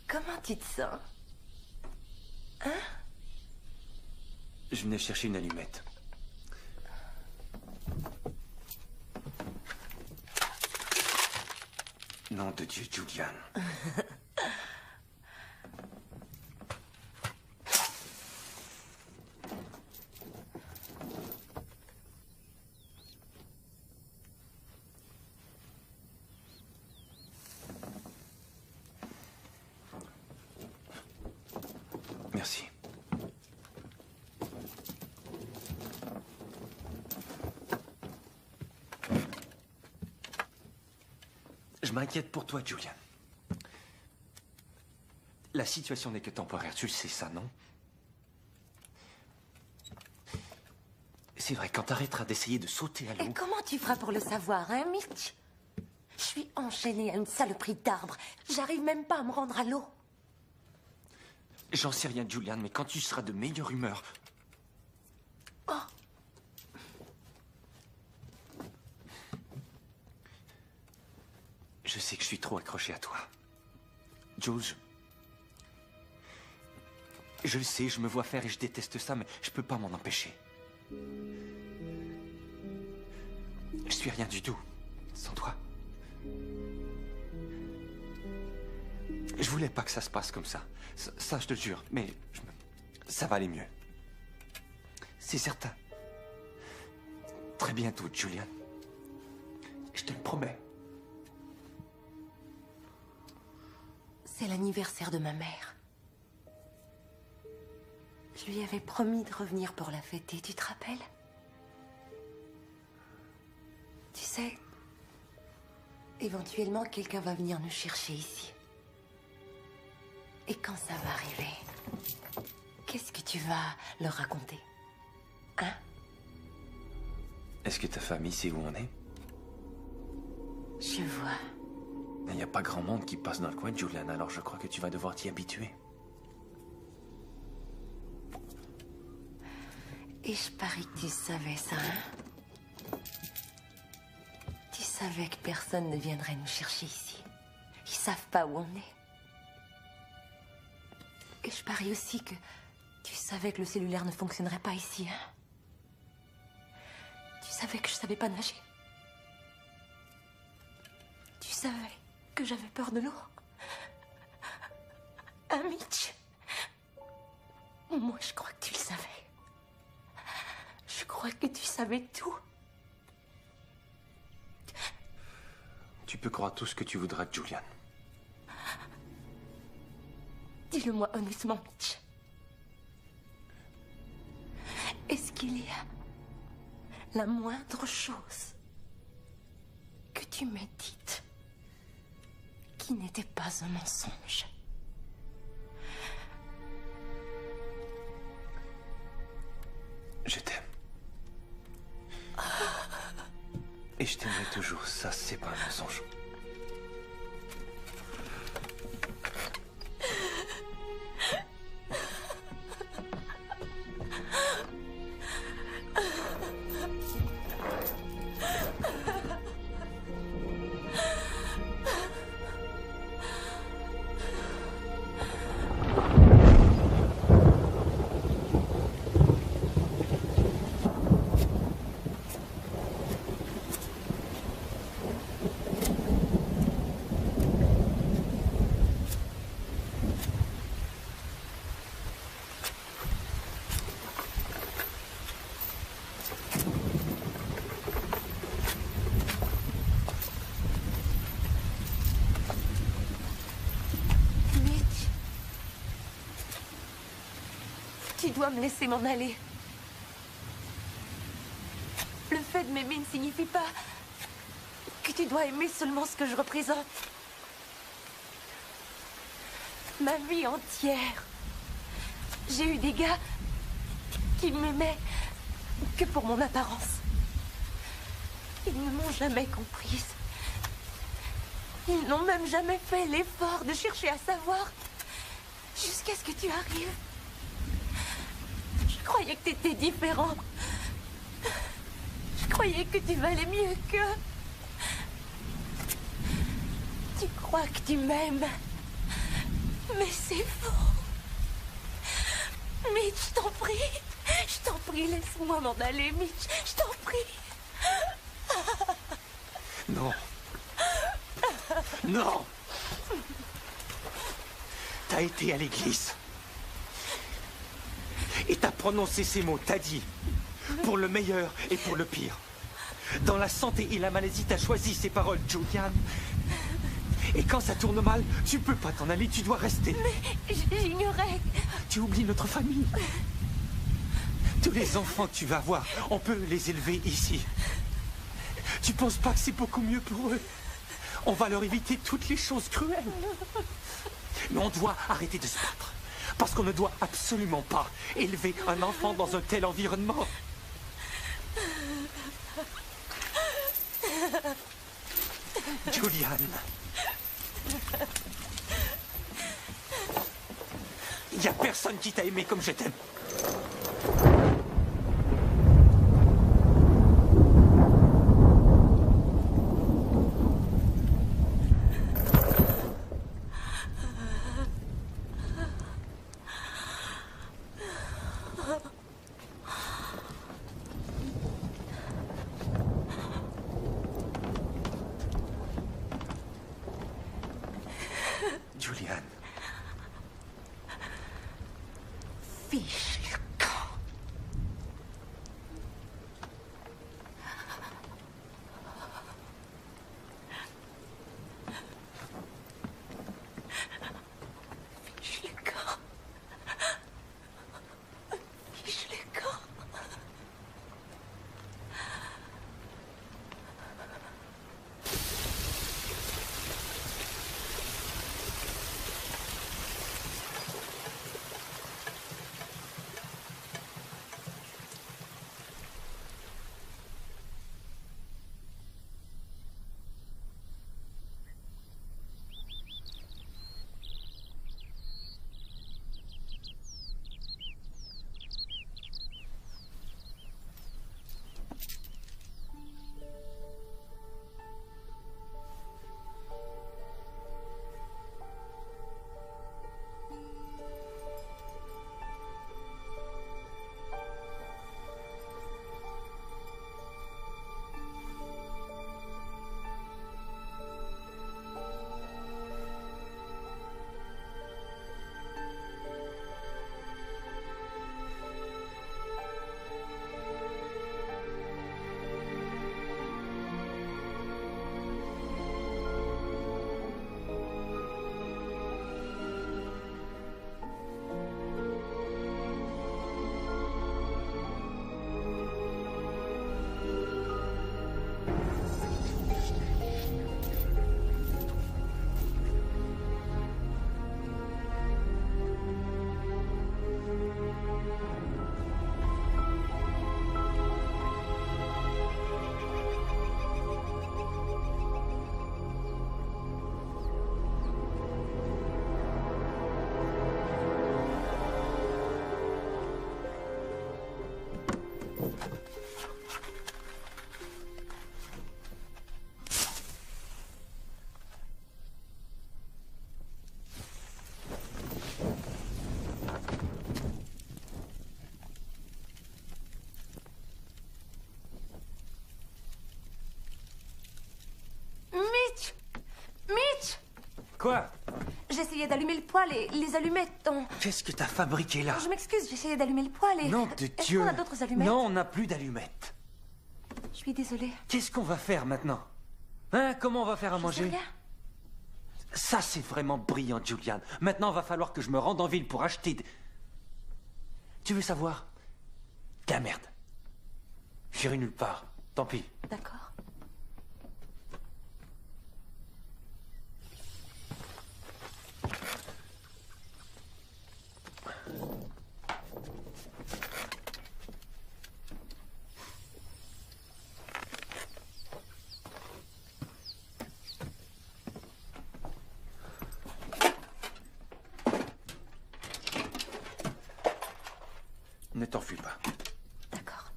Comment tu te sens? Hein? Je venais chercher une allumette. Nom de Dieu, Julian. Merci. Je m'inquiète pour toi, Julian. La situation n'est que temporaire, tu le sais ça, non? C'est vrai, quand t'arrêteras d'essayer de sauter à l'eau... Et comment tu feras pour le savoir, hein, Mitch? Je suis enchaînée à une saloperie d'arbre. J'arrive même pas à me rendre à l'eau. J'en sais rien, Julian, mais quand tu seras de meilleure humeur... Oh. Je sais que je suis trop accroché à toi. Jules, je le sais, je me vois faire et je déteste ça, mais je peux pas m'en empêcher. Je suis rien du tout, sans toi. Je voulais pas que ça se passe comme ça. Ça, je te le jure, mais ça va aller mieux. C'est certain. Très bientôt, Julian. Je te le promets. C'est l'anniversaire de ma mère. Je lui avais promis de revenir pour la fêter, tu te rappelles? Tu sais, éventuellement, quelqu'un va venir nous chercher ici. Et quand ça va arriver, qu'est-ce que tu vas leur raconter? Hein? Est-ce que ta famille sait où on est? Je vois. Il n'y a pas grand monde qui passe dans le coin, Julian, alors je crois que tu vas devoir t'y habituer. Et je parie que tu savais ça, hein? Tu savais que personne ne viendrait nous chercher ici. Ils savent pas où on est. Et je parie aussi que tu savais que le cellulaire ne fonctionnerait pas ici, hein? Tu savais que je savais pas nager. Tu savais que j'avais peur de l'eau. Hein, Mitch? Moi, je crois que tu le savais. Je crois que tu savais tout. Tu peux croire tout ce que tu voudras, Julian. Dis-le-moi honnêtement, Mitch. Est-ce qu'il y a la moindre chose que tu m'aies dite qui n'était pas un mensonge? Je t'aime. Et je t'aimerai toujours, ça c'est pas un mensonge. Tu dois me laisser m'en aller. Le fait de m'aimer ne signifie pas que tu dois aimer seulement ce que je représente. Ma vie entière, j'ai eu des gars qui m'aimaient que pour mon apparence. Ils ne m'ont jamais comprise. Ils n'ont même jamais fait l'effort de chercher à savoir jusqu'à ce que tu arrives. Je croyais que tu étais différent. Je croyais que tu valais mieux qu'eux. Tu crois que tu m'aimes. Mais c'est faux. Mitch, je t'en prie, laisse-moi m'en aller, Mitch, je t'en prie. Non. Non. T'as été à l'église. Et t'as prononcé ces mots, t'as dit, pour le meilleur et pour le pire. Dans la santé et la maladie, t'as choisi ces paroles, Julian. Et quand ça tourne mal, tu peux pas t'en aller, tu dois rester. Mais j'ignorais. Tu oublies notre famille. Tous les enfants que tu vas avoir, on peut les élever ici. Tu penses pas que c'est beaucoup mieux pour eux? On va leur éviter toutes les choses cruelles. Mais on doit arrêter de se battre. Parce qu'on ne doit absolument pas élever un enfant dans un tel environnement. Julian. Il n'y a personne qui t'a aimé comme je t'aime. Julian. Fiche le camp. Fiche le camp. Fiche le camp. Mitch! Mitch! Quoi? J'essayais d'allumer le poêle et les allumettes ont... Qu'est-ce que t'as fabriqué là? Je m'excuse, j'essayais d'allumer le poêle et... Nom de Est-ce Dieu! qu'on a d'autres allumettes? Non, on n'a plus d'allumettes. Je suis désolée. Qu'est-ce qu'on va faire maintenant? Hein? Comment on va faire à Je sais manger? rien. Ça, c'est vraiment brillant, Julian. Maintenant, va falloir que je me rende en ville pour acheter... Tu veux savoir? De la merde. J'irai nulle part. Tant pis. D'accord. Ne t'enfuis pas. D'accord.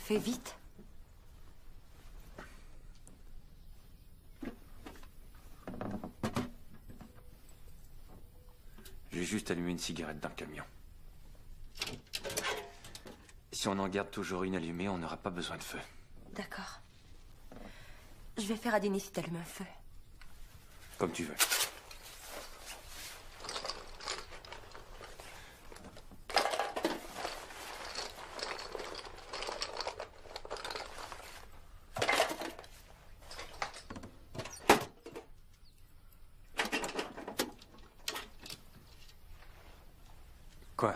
fait vite. J'ai juste allumé une cigarette dans le camion. Si on en garde toujours une allumée, on n'aura pas besoin de feu. D'accord. Je vais faire à dîner si t'allumes un feu. Comme tu veux. Quoi?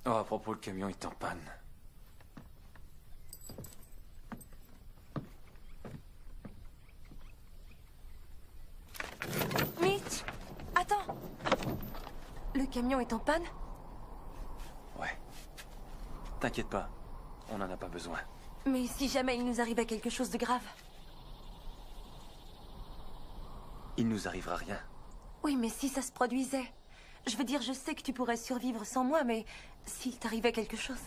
Oh, à propos, le camion est en panne. Mitch, attends. Le camion est en panne? Ouais. T'inquiète pas, on n'en a pas besoin. Mais si jamais il nous arrivait quelque chose de grave? Il nous arrivera rien. Oui, mais si ça se produisait. Je veux dire, je sais que tu pourrais survivre sans moi, mais s'il t'arrivait quelque chose.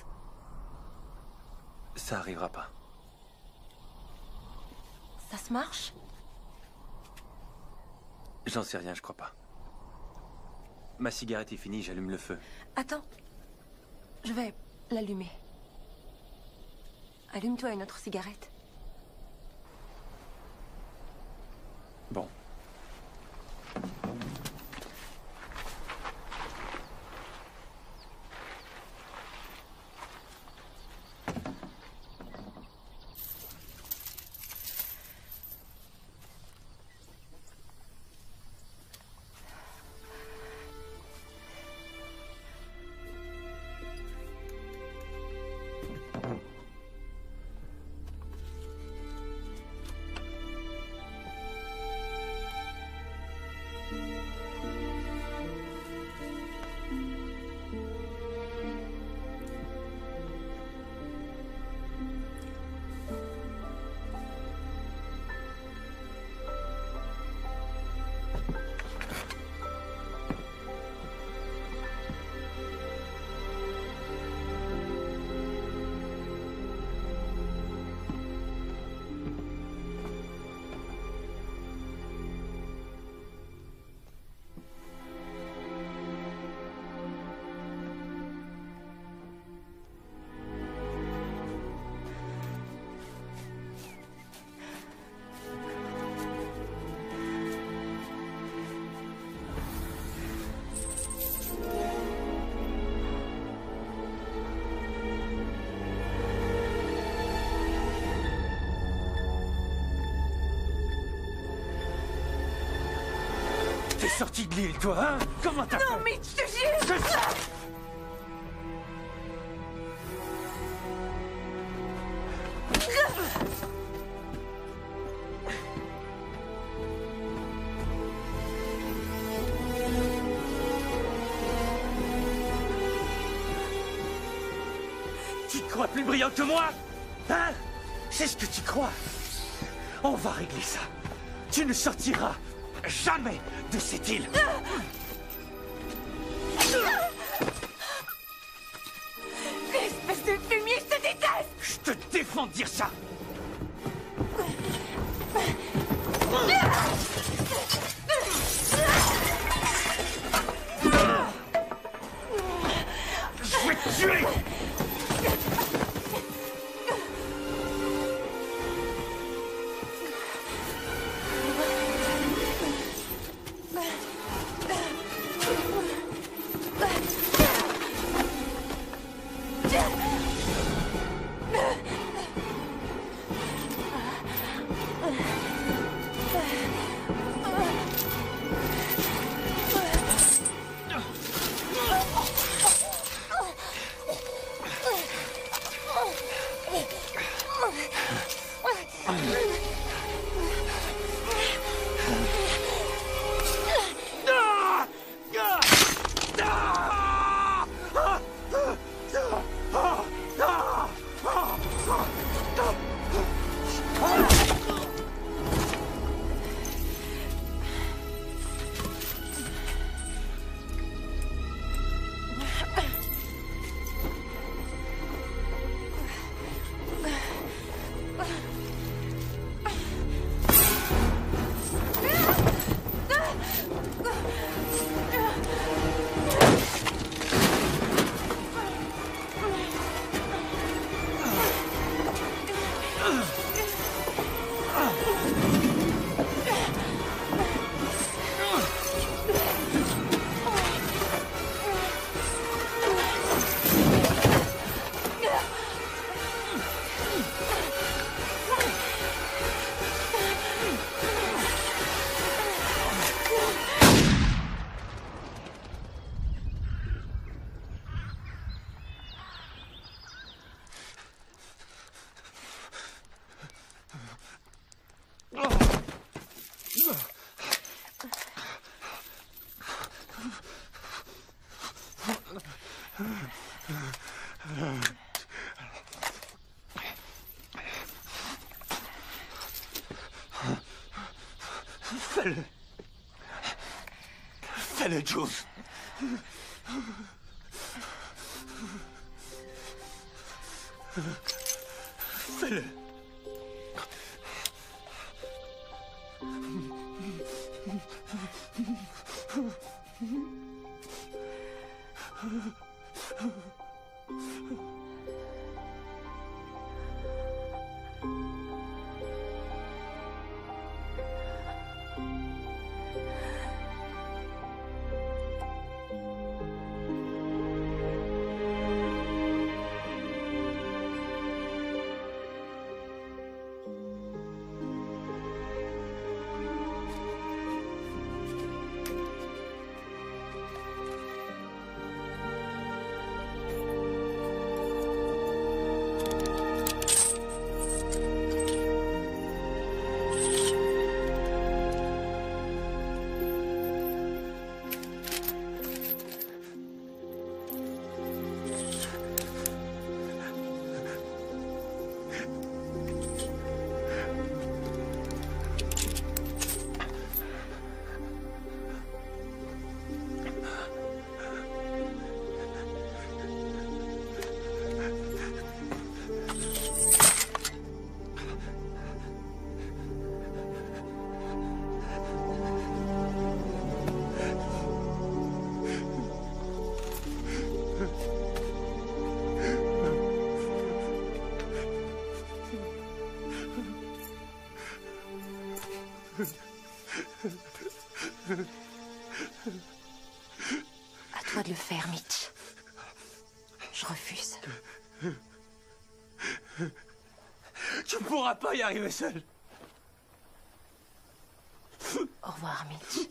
Ça arrivera pas. Ça se marche? J'en sais rien, je crois pas. Ma cigarette est finie, j'allume le feu. Attends. Je vais l'allumer. Allume-toi une autre cigarette. Bon. T'es sorti de l'île, toi, hein? Comment t'as fait? Non, mais je te jure! C'est ça! Tu te crois plus brillant que moi? Hein? C'est ce que tu crois? On va régler ça. Tu ne sortiras jamais de cette île. Espèce de fumier, je te déteste! Je te défends de dire ça. Je vais te tuer. Fais-le. Fais-le, Jules. Fais-le. À toi de le faire, Mitch. Je refuse. Tu ne pourras pas y arriver seul. Au revoir, Mitch.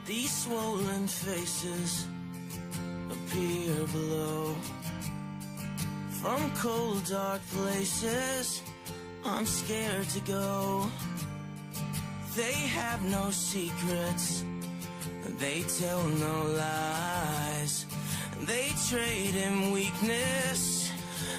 These swollen faces appear below. From cold, dark places, I'm scared to go. They have no secrets, they tell no lies. They trade in weakness,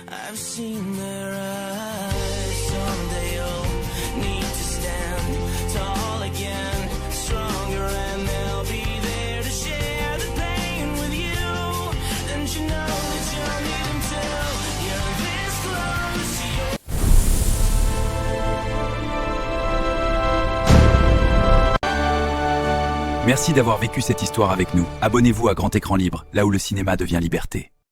I've seen their eyes. Someday you'll need to stand tall again, stronger, and they'll be there to share the pain with you. And you know that you'll need them till you're this close. Merci d'avoir vécu cette histoire avec nous. Abonnez-vous à Grand Écran Libre, là où le cinéma devient liberté.